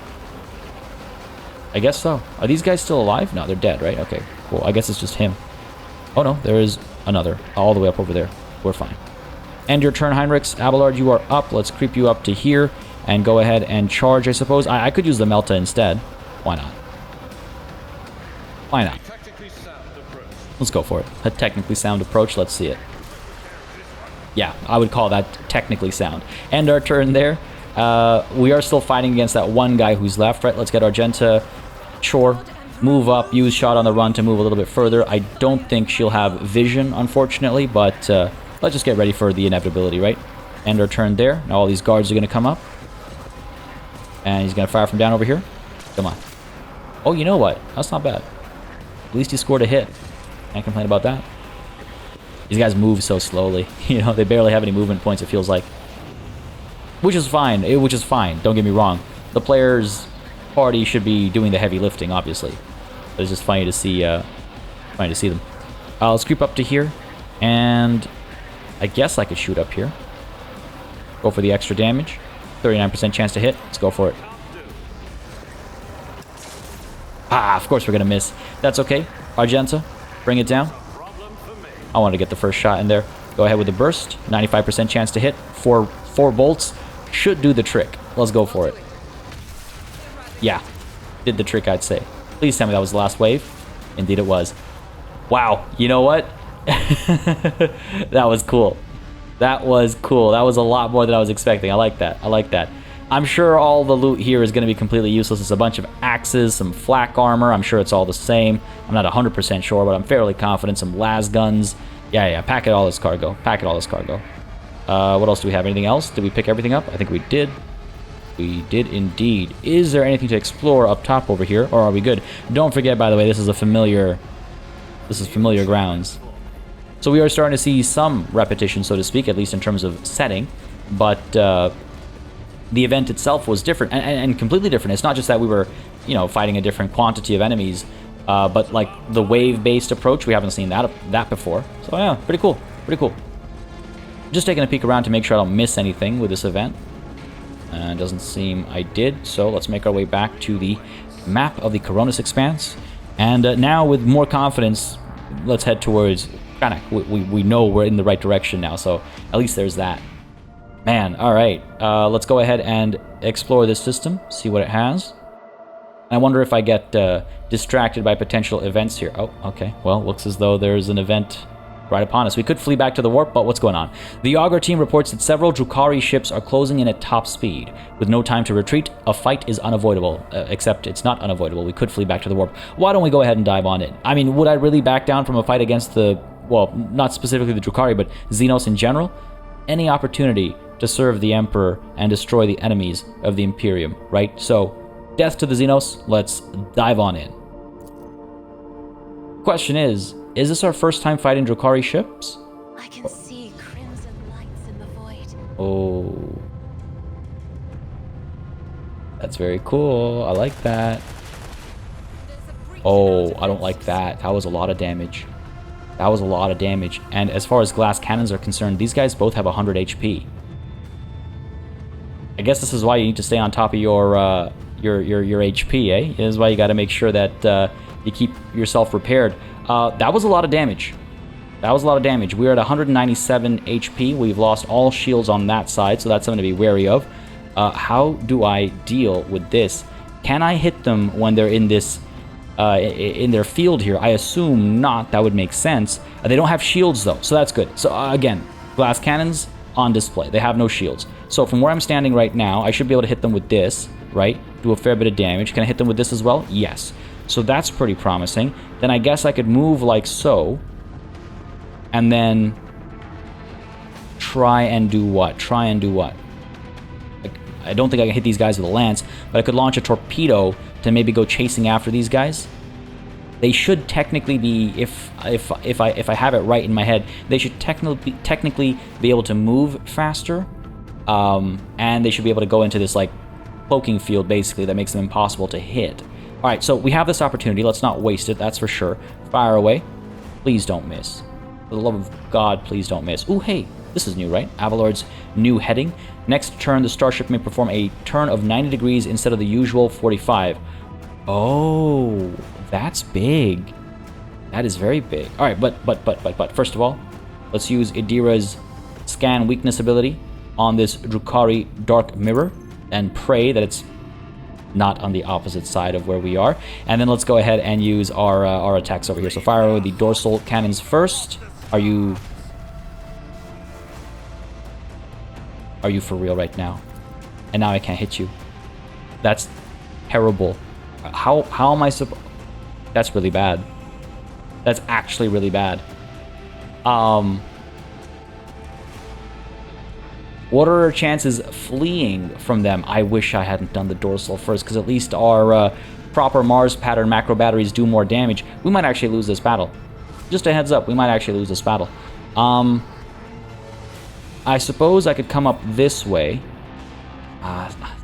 I guess so. Are these guys still alive? No, they're dead, right? Okay, cool. I guess it's just him. Oh no, there is another. All the way up over there. We're fine. End your turn, Heinrichs. Abelard, you are up. Let's creep you up to here. And go ahead and charge, I suppose. I could use the Melta instead. Why not? Why not? Let's go for it. A technically sound approach. Let's see it. Yeah, I would call that technically sound. End our turn there. We are still fighting against that one guy who's left, right? Let's get Argenta. Sure. Move up. Use shot on the run to move a little bit further. I don't think she'll have vision, unfortunately, but let's just get ready for the inevitability, right? End our turn there. Now all these guards are going to come up. And he's going to fire from down over here. Come on. Oh, you know what? That's not bad. At least he scored a hit. Can't complain about that. These guys move so slowly. You know, they barely have any movement points, it feels like. Which is fine. Which is fine. Don't get me wrong. The players' party should be doing the heavy lifting, obviously. But it's just funny to see them. Let's creep up to here. And I guess I could shoot up here. Go for the extra damage. 39% chance to hit. Let's go for it. Ah, of course we're going to miss. That's okay. Argenta, bring it down. I want to get the first shot in there. Go ahead with the burst. 95% chance to hit. Four bolts. Should do the trick. Let's go for it. Yeah. Did the trick, I'd say. Please tell me that was the last wave. Indeed it was. Wow. You know what? That was cool. That was cool. That was a lot more than I was expecting. I like that. I like that. I'm sure all the loot here is going to be completely useless. It's a bunch of axes, some flak armor. I'm sure it's all the same. I'm not 100% sure, but I'm fairly confident. Some las guns. Yeah. Pack it all as cargo. Pack it all as cargo. What else do we have? Anything else? Did we pick everything up? I think we did. We did indeed. Is there anything to explore up top over here, or are we good? Don't forget, by the way, this is familiar grounds. So we are starting to see some repetition, so to speak, at least in terms of setting. But the event itself was different and completely different. It's not just that we were, you know, fighting a different quantity of enemies, but like the wave-based approach, we haven't seen that before. So yeah, pretty cool. Pretty cool. Just taking a peek around to make sure I don't miss anything with this event. Doesn't seem I did. So let's make our way back to the map of the Coronis Expanse. And now with more confidence, let's head towards Kranach. We know we're in the right direction now, so at least there's that. Man, alright. Let's go ahead and explore this system, see what it has. I wonder if I get distracted by potential events here. Oh, okay. Well, looks as though there's an event right upon us. We could flee back to the warp, but what's going on? The Augur team reports that several DRUKHARI ships are closing in at top speed. With no time to retreat, a fight is unavoidable. Except it's not unavoidable. We could flee back to the warp. Why don't we go ahead and dive on in? I mean, would I really back down from a fight against the, well, not specifically the DRUKHARI, but Xenos in general? Any opportunity to serve the Emperor and destroy the enemies of the Imperium, right? So, death to the Xenos, let's dive on in. Question is this our first time fighting DRUKHARI ships? I can see crimson lights in the void. Oh. That's very cool. I like that. Oh, I don't like that. That was a lot of damage. That was a lot of damage. And as far as glass cannons are concerned, these guys both have 100 HP. I guess this is why you need to stay on top of your HP, eh? This is why you got to make sure that you keep yourself repaired. That was a lot of damage. That was a lot of damage. We're at 197 HP. We've lost all shields on that side, so that's something to be wary of. How do I deal with this? Can I hit them when they're in this, in their field here? I assume not. That would make sense. They don't have shields, though, so that's good. So, again, glass cannons on display. They have no shields. So, from where I'm standing right now, I should be able to hit them with this, right? Do a fair bit of damage. Can I hit them with this as well? Yes. So, that's pretty promising. Then I guess I could move like so. And then try and do what? Try and do what? I don't think I can hit these guys with a lance, but I could launch a torpedo to maybe go chasing after these guys. They should technically be, if I have it right in my head, they should technically be able to move faster, and they should be able to go into this like cloaking field basically that makes them impossible to hit. All right, so we have this opportunity. Let's not waste it. That's for sure. Fire away. Please don't miss. For the love of God, please don't miss. Ooh, hey, this is new, right? Avalord's new heading. Next turn, the starship may perform a turn of 90 degrees instead of the usual 45. Oh, that's big. That is very big. All right, but first of all, let's use Idira's scan weakness ability on this DRUKHARI dark mirror and pray that it's not on the opposite side of where we are. And then let's go ahead and use our attacks over here. So fire over the dorsal cannons first. Are you for real right now? And now I can't hit you. That's terrible. How am I supposed... That's really bad. That's actually really bad. What are our chances fleeing from them? I wish I hadn't done the dorsal first, because at least our proper Mars pattern macro batteries do more damage. We might actually lose this battle. Just a heads up, we might actually lose this battle. I suppose I could come up this way.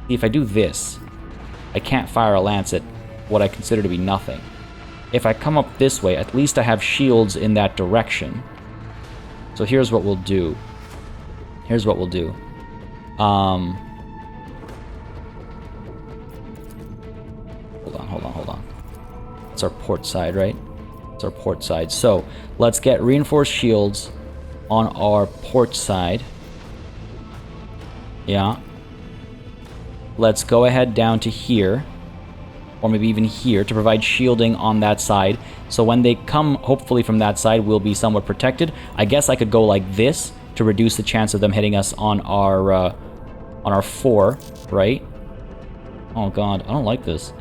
If I do this, I can't fire a lance at what I consider to be nothing. If I come up this way, at least I have shields in that direction. So here's what we'll do. Here's what we'll do. Hold on. It's our port side, right? It's our port side. So let's get reinforced shields on our port side. Yeah. Let's go ahead down to here, or maybe even here, to provide shielding on that side. So when they come, hopefully from that side, we'll be somewhat protected. I guess I could go like this to reduce the chance of them hitting us on our 4, right? Oh god, I don't like this.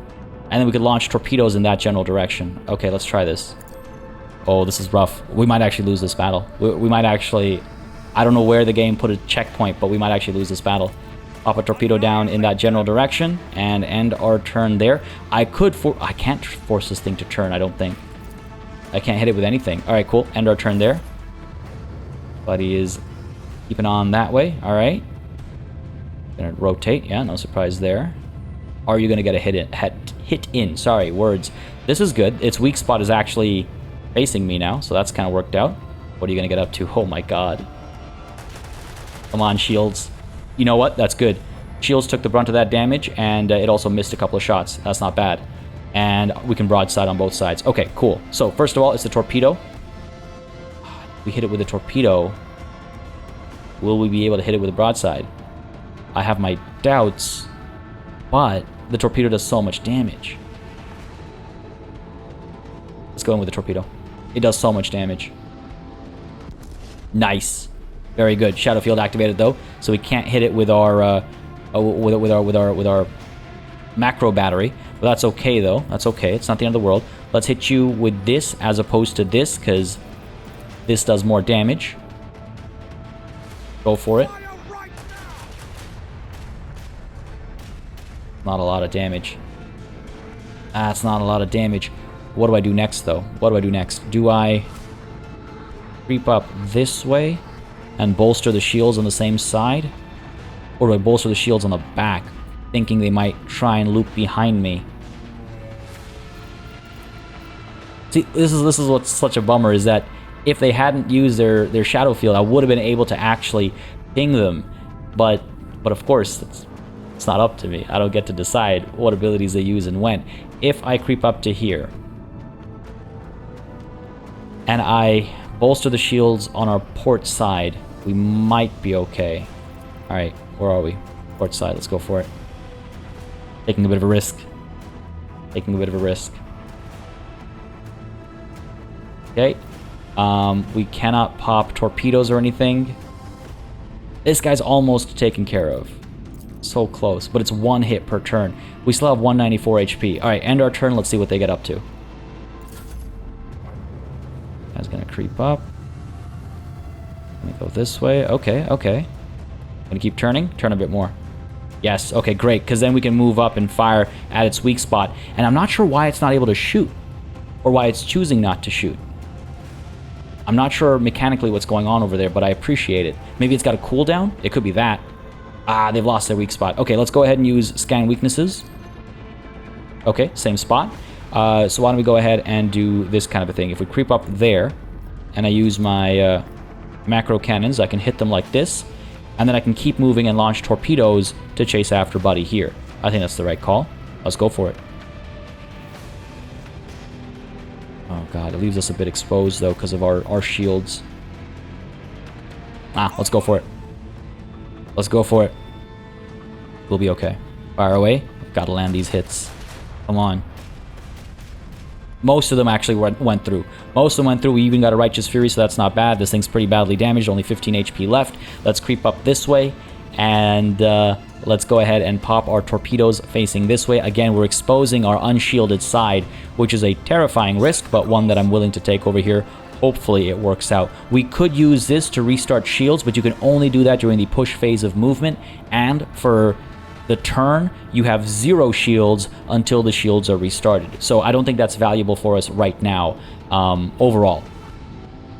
And then we could launch torpedoes in that general direction. Okay, let's try this. Oh, this is rough. We might actually lose this battle. We might actually... I don't know where the game put a checkpoint, but we might actually lose this battle. Pop a torpedo down in that general direction and end our turn there. I can't force this thing to turn, I don't think. I can't hit it with anything. Alright, cool. End our turn there. Buddy is keeping on that way. Alright. Gonna rotate. Yeah, no surprise there. Are you gonna get a hit in? Sorry, words. This is good. Its weak spot is actually facing me now, so that's kind of worked out. What are you gonna get up to? Oh my god. Come on, shields. You know what? That's good. Shields took the brunt of that damage, and it also missed a couple of shots. That's not bad. And we can broadside on both sides. Okay, cool. So, first of all, it's the torpedo. We hit it with a torpedo. Will we be able to hit it with a broadside? I have my doubts, but the torpedo does so much damage. Let's go in with the torpedo. It does so much damage. Nice. Very good. Shadow field activated though, so we can't hit it with our with our macro battery. But that's okay though. That's okay. It's not the end of the world. Let's hit you with this as opposed to this, because this does more damage. Go for it. Not a lot of damage. That's not a lot of damage. What do I do next though? What do I do next? Do I creep up this way and bolster the shields on the same side? Or do I bolster the shields on the back, thinking they might try and loop behind me? See, this is what's such a bummer, is that if they hadn't used their shadow field, I would have been able to actually ping them. But of course, it's not up to me. I don't get to decide what abilities they use and when. If I creep up to here, and I Bolster the shields on our port side. We might be okay. Alright, where are we? Port side, let's go for it. Taking a bit of a risk. Taking a bit of a risk. Okay. We cannot pop torpedoes or anything. This guy's almost taken care of. So close, but it's 1 hit per turn. We still have 194 HP. Alright, end our turn. Let's see what they get up to. Guy's gonna creep up. Gonna go this way. Okay, okay. Gonna keep turning. Turn a bit more. Yes, okay, great. Because then we can move up and fire at its weak spot. And I'm not sure why it's not able to shoot. Or why it's choosing not to shoot. I'm not sure mechanically what's going on over there, but I appreciate it. Maybe it's got a cooldown? It could be that. Ah, they've lost their weak spot. Okay, let's go ahead and use scan weaknesses. Okay, same spot. So why don't we go ahead and do this kind of a thing. If we creep up there, and I use my macro cannons, I can hit them like this, and then I can keep moving and launch torpedoes to chase after Buddy here. I think that's the right call. Let's go for it. Oh god, it leaves us a bit exposed though because of our shields. Ah, let's go for it. Let's go for it. We'll be okay. Fire away. Gotta land these hits. Come on. Most of them actually went through. Most of them went through. We even got a Righteous Fury, so that's not bad. This thing's pretty badly damaged. Only 15 HP left. Let's creep up this way. And let's go ahead and pop our torpedoes facing this way. Again, we're exposing our unshielded side, which is a terrifying risk, but one that I'm willing to take over here. Hopefully it works out. We could use this to restart shields, but you can only do that during the push phase of movement. And for the turn, you have 0 shields until the shields are restarted. So I don't think that's valuable for us right now, overall.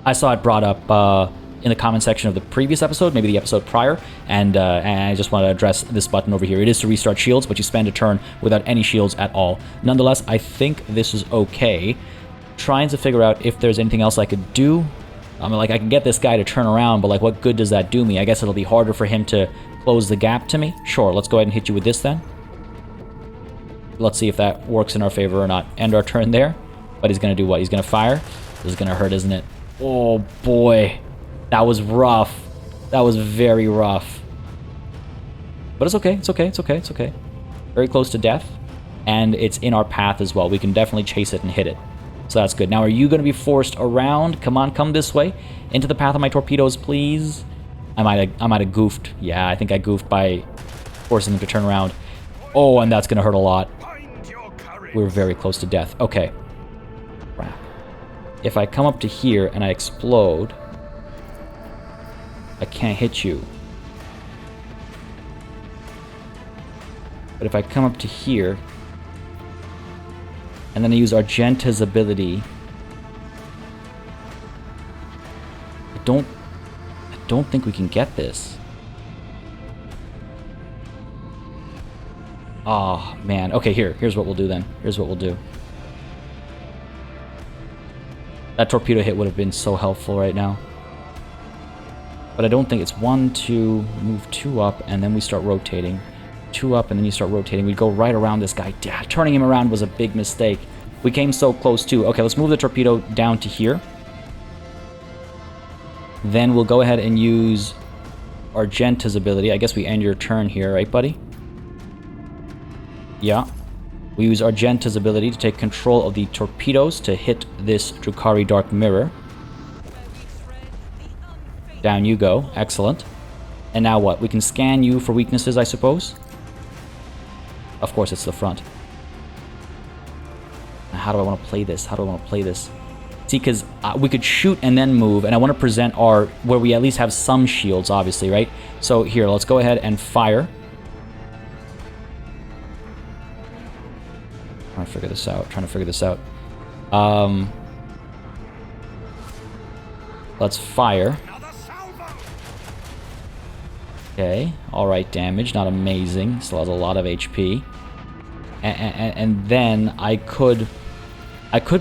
I saw it brought up in the comment section of the previous episode, maybe the episode prior, and I just want to address this button over here. It is to restart shields, but you spend a turn without any shields at all. Nonetheless, I think this is okay. Trying to figure out if there's anything else I could do. I mean, like, I can get this guy to turn around, but, like, what good does that do me? I guess it'll be harder for him to close the gap to me. Sure, let's go ahead and hit you with this then. Let's see if that works in our favor or not. End our turn there. But he's going to do what? He's going to fire? This is going to hurt, isn't it? Oh, boy. That was rough. That was very rough. But it's okay. It's okay. It's okay. It's okay. Very close to death. And it's in our path as well. We can definitely chase it and hit it. So that's good. Now, are you going to be forced around? Come on, come this way. Into the path of my torpedoes, please. I might have goofed. Yeah, I think I goofed by forcing them to turn around. Oh, and that's going to hurt a lot. We're very close to death. Okay. Crap. If I come up to here and I explode, I can't hit you. But if I come up to here, and then I use Argenta's ability, I don't think we can get this. Oh, man. Okay, here's what we'll do then. Here's what we'll do. That torpedo hit would have been so helpful right now. But I don't think it's 1, 2, move 2 up, and then we start rotating. 2 up, and then you start rotating. We go right around this guy. Turning him around was a big mistake. We came so close too. Okay, let's move the torpedo down to here. Then we'll go ahead and use Argenta's ability. I guess we end your turn here, right, buddy? Yeah. We use Argenta's ability to take control of the torpedoes to hit this DRUKHARI Dark Mirror. Down you go. Excellent. And now what? We can scan you for weaknesses, I suppose? Of course, it's the front. How do I want to play this? How do I want to play this? See, because we could shoot and then move, and I want to present our... where we at least have some shields, obviously, right? So here, let's go ahead and fire. Trying to figure this out. Let's fire. Okay, alright, damage, not amazing. Still has a lot of HP. And then I could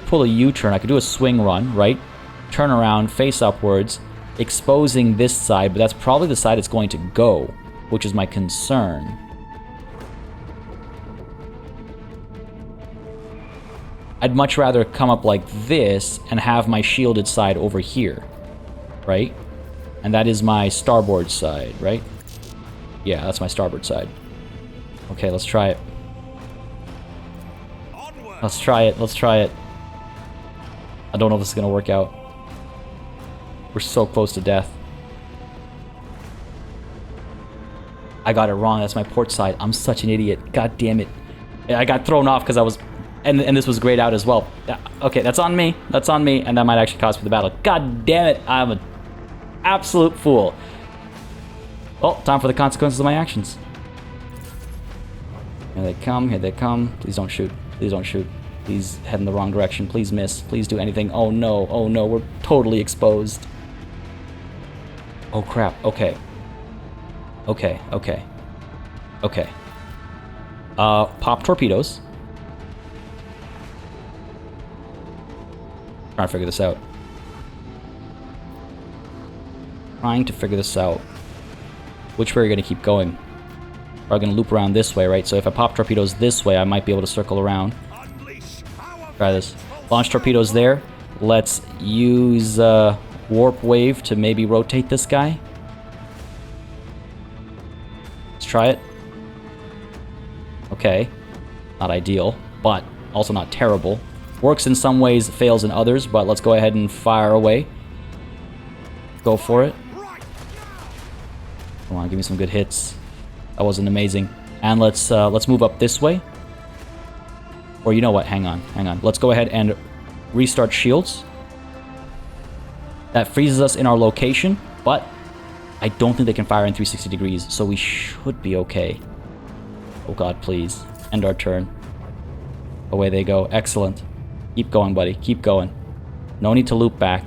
pull a U-turn. I could do a swing run, right? Turn around, face upwards, exposing this side, but that's probably the side it's going to go, which is my concern. I'd much rather come up like this and have my shielded side over here, right? And that is my starboard side, right? Yeah, that's my starboard side. Okay, let's try it. Let's try it, let's try it. I don't know if this is gonna work out. We're so close to death. I got it wrong, that's my port side. I'm such an idiot, god damn it. I got thrown off because I was, and this was grayed out as well. Okay, that's on me, and that might actually cost me the battle. God damn it, I'm an absolute fool. Well, time for the consequences of my actions. Here they come, here they come. Please don't shoot, please don't shoot. Please head in the wrong direction, please miss, please do anything. Oh no, we're totally exposed. Oh crap, okay. Okay. Pop torpedoes. Trying to figure this out. Which way are you going to keep going? We're going to loop around this way, right? So if I pop torpedoes this way, I might be able to circle around. Try this. Launch torpedoes there. Let's use warp wave to maybe rotate this guy. Let's try it. Okay. Not ideal, but also not terrible. Works in some ways, fails in others, but let's go ahead and fire away. Go for it. Come on, give me some good hits. That wasn't amazing. And let's move up this way. Or you know what? Hang on. Let's go ahead and restart shields. That freezes us in our location, but I don't think they can fire in 360 degrees, so we should be okay. Oh god, please. End our turn. Away they go. Excellent. Keep going, buddy. Keep going. No need to loop back.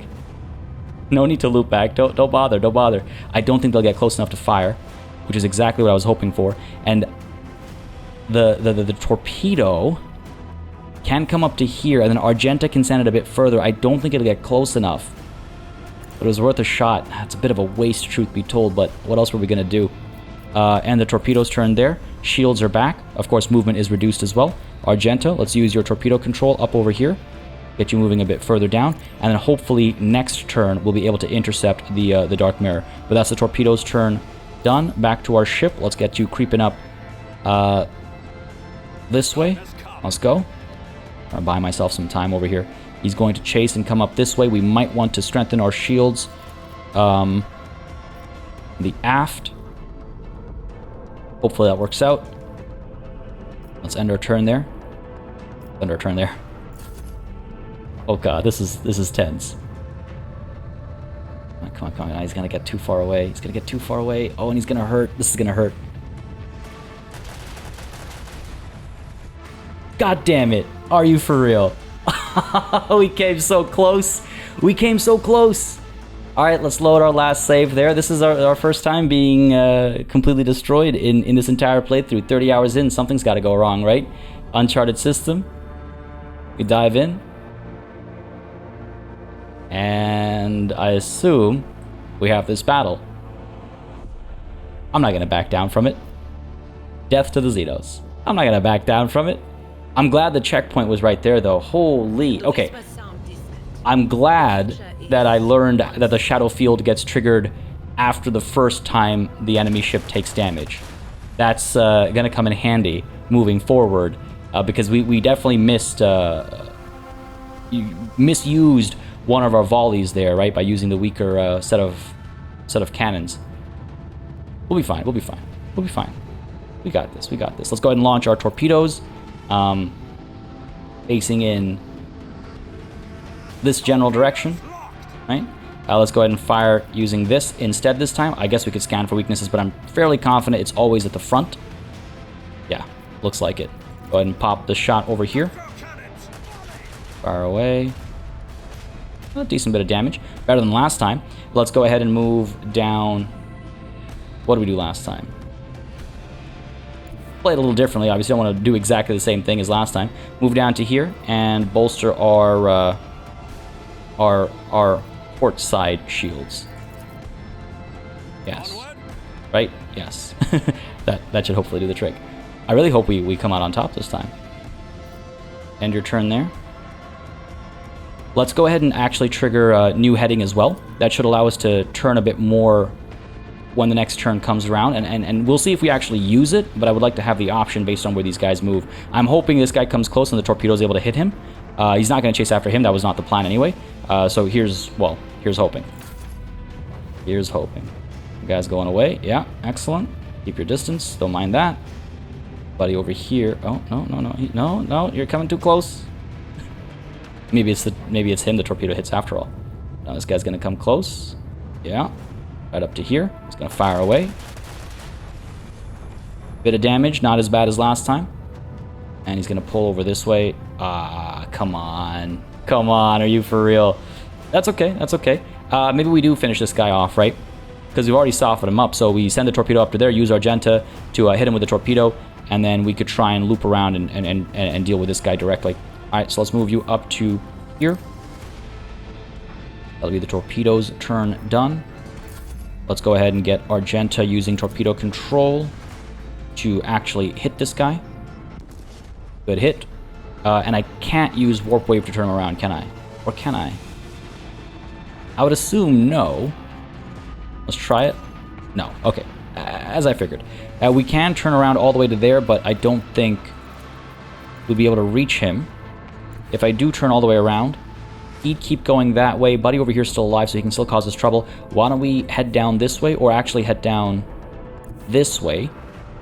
Don't bother. I don't think they'll get close enough to fire, which is exactly what I was hoping for. And the torpedo can come up to here, and then Argenta can send it a bit further. I don't think it'll get close enough, but it was worth a shot. It's a bit of a waste, truth be told, but what else were we gonna do? And the torpedo's turned there. Shields are back. Of course, movement is reduced as well. Argenta, let's use your torpedo control up over here. Get you moving a bit further down, and then hopefully next turn we'll be able to intercept the Dark Mirror. But that's the torpedo's turn done. Back to our ship. Let's get you creeping up this way. Let's go. I'll buy myself some time over here. He's going to chase and come up this way. We might want to strengthen our shields. The aft. Hopefully that works out. Let's end our turn there. End our turn there. Oh god, this is tense. Come on. He's gonna get too far away. Oh, and he's gonna hurt. This is gonna hurt. God damn it. Are you for real? We came so close. Alright, let's load our last save there. This is our first time being completely destroyed in this entire playthrough. 30 hours in, something's gotta go wrong, right? Uncharted system. We dive in. And I assume we have this battle. I'm not gonna back down from it. Death to the Zetos. I'm not gonna back down from it. I'm glad the checkpoint was right there, though. Holy... Okay. I'm glad that I learned that the shadow field gets triggered after the first time the enemy ship takes damage. That's gonna come in handy moving forward, because we definitely misused one of our volleys there, right, by using the weaker set of cannons. We'll be fine. We got this. Let's go ahead and launch our torpedoes, facing in this general direction, right? Let's go ahead and fire using this instead this time. I guess we could scan for weaknesses, but I'm fairly confident it's always at the front. Yeah, looks like it. Go ahead and pop the shot over here. Fire away. A decent bit of damage. Better than last time. Let's go ahead and move down. What did we do last time? Play it a little differently. Obviously, don't want to do exactly the same thing as last time. Move down to here and bolster our port side shields. Yes. Right? Yes. that should hopefully do the trick. I really hope we come out on top this time. End your turn there. Let's go ahead and actually trigger new heading as well. That should allow us to turn a bit more when the next turn comes around, and we'll see if we actually use it, but I would like to have the option based on where these guys move. I'm hoping this guy comes close and the torpedo is able to hit him. He's not going to chase after him. That was not the plan anyway. So here's hoping. Here's hoping. You guys going away. Yeah, excellent. Keep your distance. Don't mind that. Buddy over here. Oh, no, you're coming too close. Maybe it's him the torpedo hits after all. Now this guy's going to come close. Yeah. Right up to here. He's going to fire away. Bit of damage, not as bad as last time. And he's going to pull over this way. Ah, come on. Come on, are you for real? That's okay, that's okay. Maybe we do finish this guy off, right? Because we've already softened him up, so we send the torpedo up to there, use Argenta to hit him with the torpedo, and then we could try and loop around and deal with this guy directly. Alright, so let's move you up to here. That'll be the torpedo's turn done. Let's go ahead and get Argenta using torpedo control to actually hit this guy. Good hit. And I can't use warp wave to turn him around, can I? Or can I? I would assume no. Let's try it. No. Okay. As I figured. We can turn around all the way to there, but I don't think we'll be able to reach him. If I do turn all the way around, he'd keep going that way. Buddy over here is still alive, so he can still cause us trouble. Why don't we head down this way, or actually head down this way?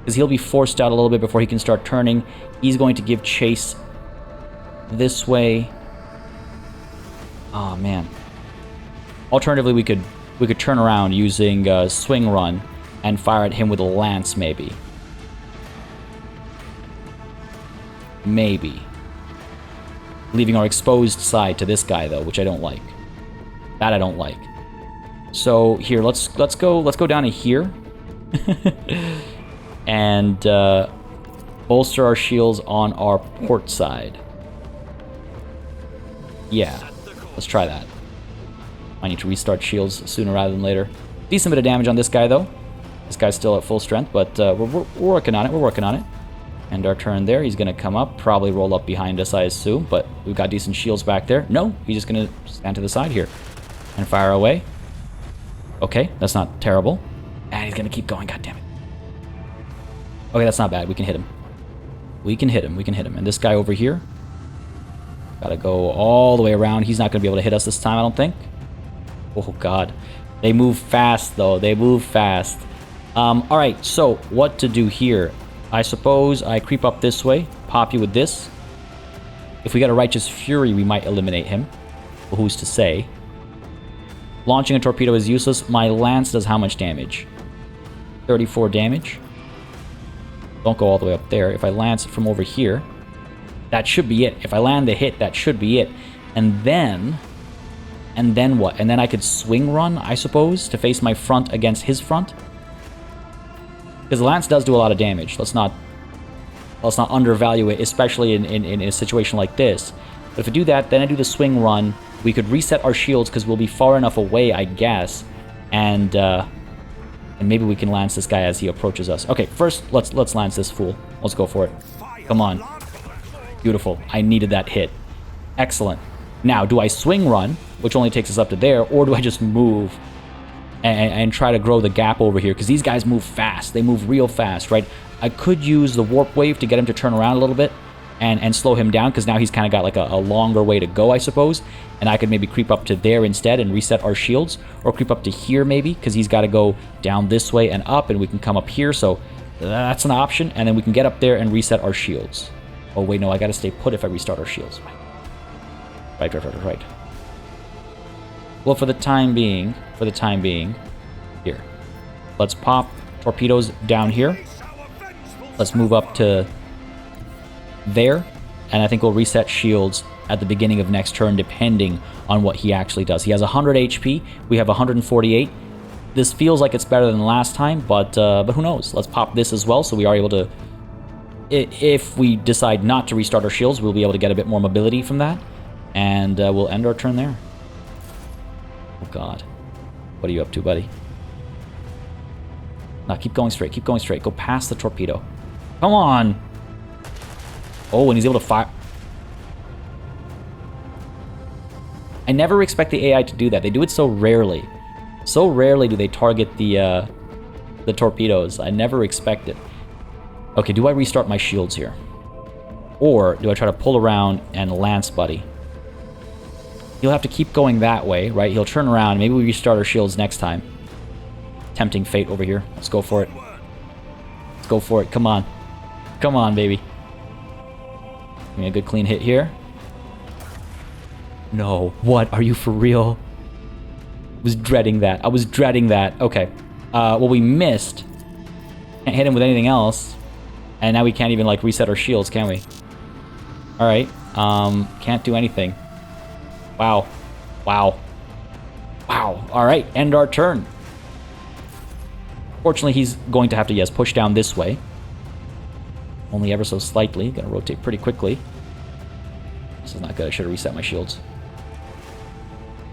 Because he'll be forced out a little bit before he can start turning. He's going to give chase this way. Oh, man. Alternatively, we could turn around using swing run and fire at him with a lance, maybe. Maybe. Leaving our exposed side to this guy, though, which I don't like. That I don't like. So here, let's go down to here, and bolster our shields on our port side. Yeah, let's try that. I need to restart shields sooner rather than later. Decent bit of damage on this guy, though. This guy's still at full strength, but we're working on it. We're working on it. And our turn there, he's going to come up, probably roll up behind us, I assume, but we've got decent shields back there. No, he's just going to stand to the side here and fire away. Okay, that's not terrible. And he's going to keep going, goddammit. Okay, that's not bad. We can hit him. We can hit him. We can hit him. And this guy over here, got to go all the way around. He's not going to be able to hit us this time, I don't think. Oh, God. They move fast, though. They move fast. All right, so what to do here? I suppose I creep up this way, pop you with this. If we got a Righteous Fury, we might eliminate him. Well, who's to say? Launching a torpedo is useless. My lance does how much damage? 34 damage. Don't go all the way up there. If I lance it from over here, that should be it. If I land the hit, that should be it. And then what? And then I could swing run, I suppose, to face my front against his front. Because the lance does do a lot of damage. Let's not undervalue it, especially in a situation like this. But if I do that, then I do the swing run. We could reset our shields because we'll be far enough away, I guess. And maybe we can lance this guy as he approaches us. Okay, first let's lance this fool. Let's go for it. Come on. Beautiful. I needed that hit. Excellent. Now, do I swing run, which only takes us up to there, or do I just move and try to grow the gap over here? Because these guys move fast. They move real fast, right? I could use the warp wave to get him to turn around a little bit and slow him down, because now he's kind of got like a longer way to go, I suppose. And I could maybe creep up to there instead and reset our shields, or creep up to here maybe, because he's got to go down this way and up, and we can come up here. So that's an option, and then we can get up there and reset our shields. Oh wait, no, I got to stay put if I restart our shields. Right. Well, for the time being, here. Let's pop torpedoes down here. Let's move up to there, and I think we'll reset shields at the beginning of next turn, depending on what he actually does. He has 100 HP. We have 148. This feels like it's better than last time, but who knows? Let's pop this as well, so we are able to... If we decide not to restart our shields, we'll be able to get a bit more mobility from that, and we'll end our turn there. Oh, God. What are you up to, buddy? Now, keep going straight. Keep going straight. Go past the torpedo. Come on! Oh, and he's able to fire... I never expect the AI to do that. They do it so rarely. So rarely do they target the torpedoes. I never expect it. Okay, do I restart my shields here? Or do I try to pull around and lance buddy? He'll have to keep going that way, right? He'll turn around. Maybe we restart our shields next time. Tempting fate over here. Let's go for it. Let's go for it. Come on. Come on, baby. Give me a good clean hit here. No. What? Are you for real? I was dreading that. I was dreading that. Okay. Well, we missed. Can't hit him with anything else. And now we can't even, like, reset our shields, can we? Alright. Can't do anything. Wow. Wow. Wow. Alright. End our turn. Fortunately, he's going to have to, yes, push down this way. Only ever so slightly. Gonna rotate pretty quickly. This is not good. I should have reset my shields.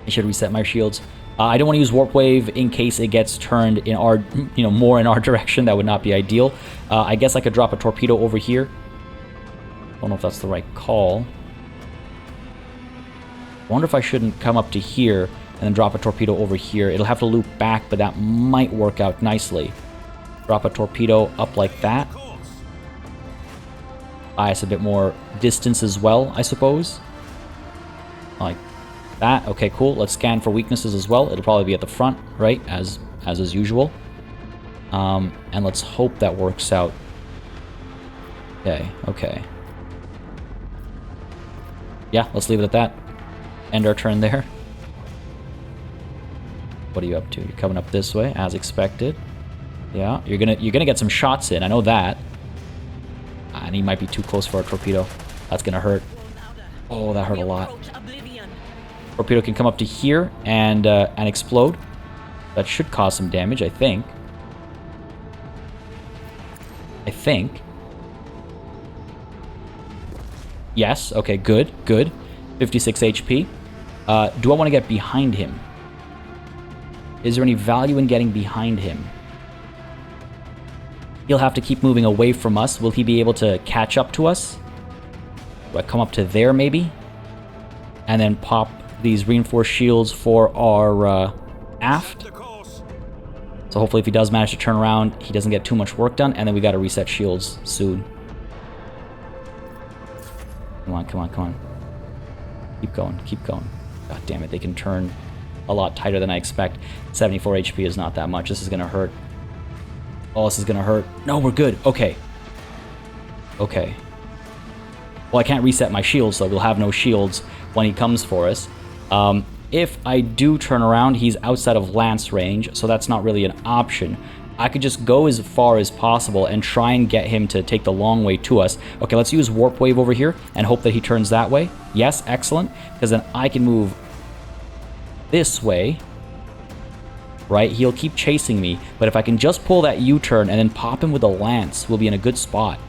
I should reset my shields. I don't want to use Warp Wave in case it gets turned in our, more in our direction. That would not be ideal. I guess I could drop a torpedo over here. Don't know if that's the right call. I wonder if I shouldn't come up to here and then drop a torpedo over here. It'll have to loop back, but that might work out nicely. Drop a torpedo up like that. Buy us a bit more distance as well, I suppose. Like that. Okay, cool. Let's scan for weaknesses as well. It'll probably be at the front, right? As is usual. And let's hope that works out. Okay, okay. Yeah, let's leave it at that. End our turn there. What are you up to? You're coming up this way, as expected. Yeah, you're gonna get some shots in. I know that. And he might be too close for a torpedo. That's gonna hurt. Oh, that hurt a lot. Torpedo can come up to here and explode. That should cause some damage, I think. Yes. Okay. Good. Good. 56 HP. Do I want to get behind him? Is there any value in getting behind him? He'll have to keep moving away from us. Will he be able to catch up to us? Do I come up to there, maybe? And then pop these reinforced shields for our aft. So hopefully if he does manage to turn around, he doesn't get too much work done. And then we got to reset shields soon. Come on, come on, come on. Keep going, keep going. God damn it, they can turn a lot tighter than I expect. 74 HP is not that much. This is going to hurt. Oh, this is going to hurt. No, we're good. Okay. Okay. Well, I can't reset my shields, so we'll have no shields when he comes for us. If I do turn around, he's outside of lance range, so that's not really an option. I could just go as far as possible and try and get him to take the long way to us. Okay, let's use Warp Wave over here and hope that he turns that way. Yes, excellent, because then I can move this way. Right, he'll keep chasing me, but if I can just pull that U-turn and then pop him with a lance, we'll be in a good spot.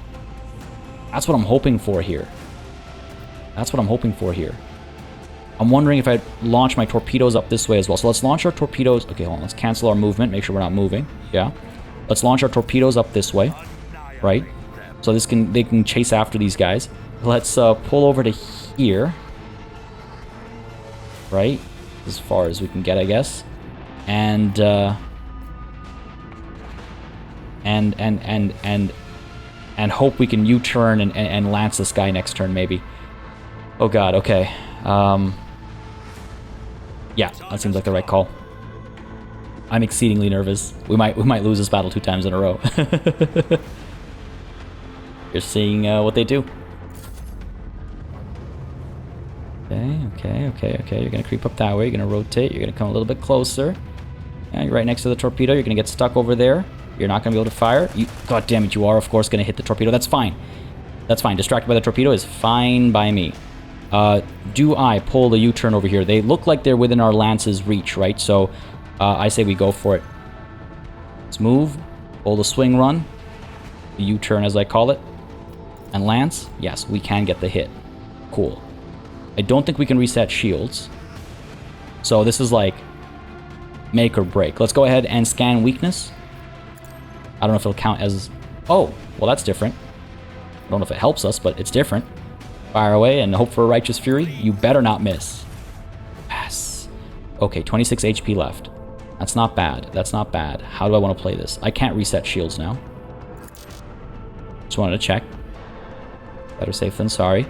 That's what I'm hoping for here. That's what I'm hoping for here. I'm wondering if I launch my torpedoes up this way as well. So let's launch our torpedoes. Okay, hold on. Let's cancel our movement. Make sure we're not moving. Yeah. Let's launch our torpedoes up this way. Right. So they can chase after these guys. Let's pull over to here. Right. As far as we can get, I guess. And hope we can U-turn and lance this guy next turn, maybe. Oh god, okay. Yeah, that seems like the right call. I'm exceedingly nervous. We might lose this battle 2 times in a row. You're seeing what they do. Okay. You're gonna creep up that way. You're gonna rotate. You're gonna come a little bit closer. Yeah, you're right next to the torpedo. You're gonna get stuck over there. You're not gonna be able to fire. God damn it, you are of course gonna hit the torpedo. That's fine. That's fine. Distracted by the torpedo is fine by me. Do I pull the U-turn over here? They look like they're within our lance's reach, right? So I say we go for it. Let's move. Pull the swing run. The U-turn as I call it. And lance. Yes, we can get the hit. Cool. I don't think we can reset shields. So this is like make or break. Let's go ahead and scan weakness. I don't know if it'll count as... Oh, well that's different. I don't know if it helps us, but it's different. Fire away and hope for a righteous fury. You better not miss. Okay, 26 HP left. That's not bad. That's not bad. How do I want to play this? I can't reset shields now. Just wanted to check. Better safe than sorry.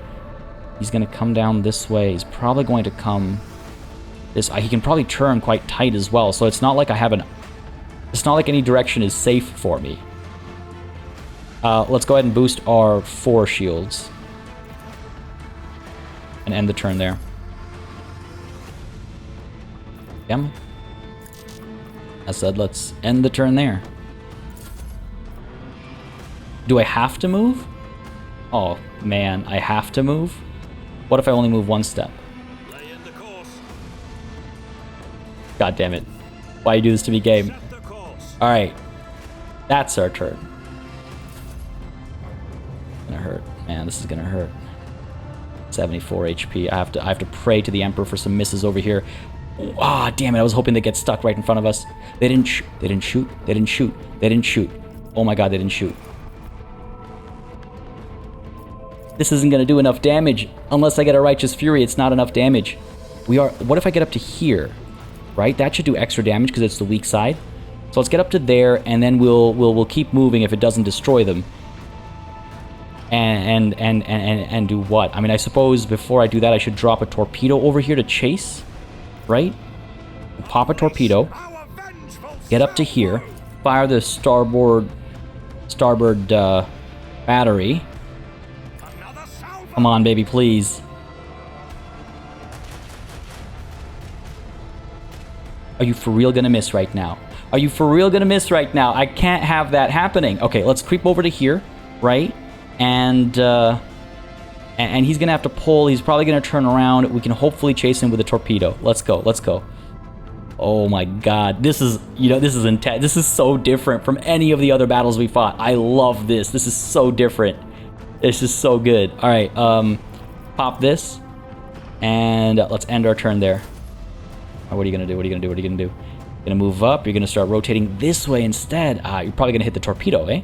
He's going to come down this way. He's probably going to come this. He can probably turn quite tight as well. So it's not like I have an... It's not like any direction is safe for me. Let's go ahead and boost our 4 shields. And end the turn there. Yep. I said let's end the turn there. Do I have to move? Oh, man, I have to move? What if I only move 1 step? God damn it. Why you do this to me, game? Alright. That's our turn. Gonna hurt. Man, this is gonna hurt. 74 HP. I have to pray to the Emperor for some misses over here. Ah, damn it. I was hoping they get stuck right in front of us. They didn't shoot. They didn't shoot. They didn't shoot. They didn't shoot. Oh my god, they didn't shoot. This isn't going to do enough damage. Unless I get a Righteous Fury, it's not enough damage. What if I get up to here? Right? That should do extra damage because it's the weak side. So let's get up to there, and then we'll keep moving if it doesn't destroy them. And do what? I mean, I suppose before I do that, I should drop a torpedo over here to chase. Right? Pop a torpedo. Get up to here. Fire the starboard battery. Come on, baby, please. Are you for real gonna miss right now? Are you for real gonna miss right now? I can't have that happening. Okay, let's creep over to here, right? And he's gonna have to pull. He's probably gonna turn around. We can hopefully chase him with a torpedo. Let's go. Let's go. Oh my god, this is, this is intense. This is so different from any of the other battles we fought. I love this. This is so different. This is so good. All right, pop this, and let's end our turn there. What are you gonna do? What are you gonna do? What are you gonna do? You're gonna move up. You're gonna start rotating this way instead. You're probably gonna hit the torpedo, eh?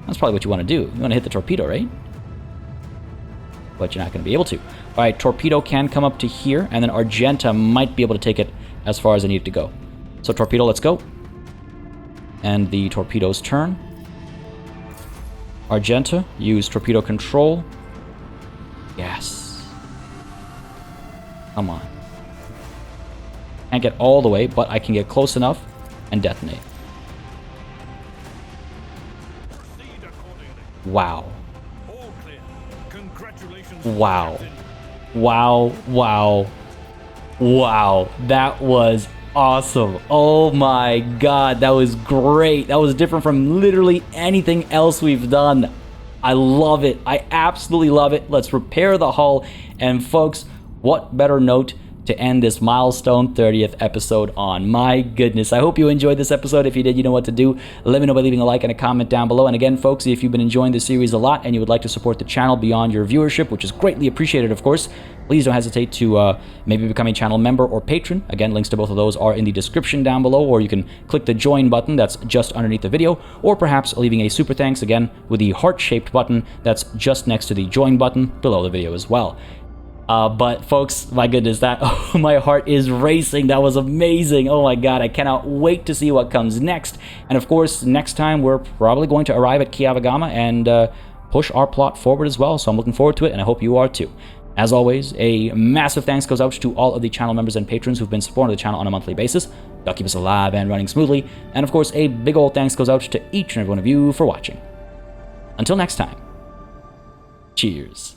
That's probably what you want to do. You want to hit the torpedo, right? But you're not gonna be able to. All right, torpedo can come up to here, and then Argenta might be able to take it as far as I need it to go. So torpedo, let's go. And the torpedo's turn. Argenta, use torpedo control. Yes. Come on. Can't get all the way, but I can get close enough and detonate. Wow. Wow. Wow. Wow. Wow. That was awesome. Oh my god, that was great. That was different from literally anything else we've done. I love it. I absolutely love it. Let's repair the hull. And folks, what better note to end this milestone 30th episode on. My goodness, I hope you enjoyed this episode. If you did, you know what to do. Let me know by leaving a like and a comment down below. And again, folks, if you've been enjoying this series a lot and you would like to support the channel beyond your viewership, which is greatly appreciated, of course, please don't hesitate to maybe become a channel member or patron. Again, links to both of those are in the description down below, or you can click the join button that's just underneath the video, or perhaps leaving a super thanks, again, with the heart-shaped button that's just next to the join button below the video as well. But folks, my goodness, my heart is racing. That was amazing. Oh my god, I cannot wait to see what comes next. And of course, next time we're probably going to arrive at Kiavagama and push our plot forward as well. So I'm looking forward to it, and I hope you are too. As always, a massive thanks goes out to all of the channel members and patrons who've been supporting the channel on a monthly basis. They'll keep us alive and running smoothly. And of course, a big old thanks goes out to each and every one of you for watching. Until next time, cheers.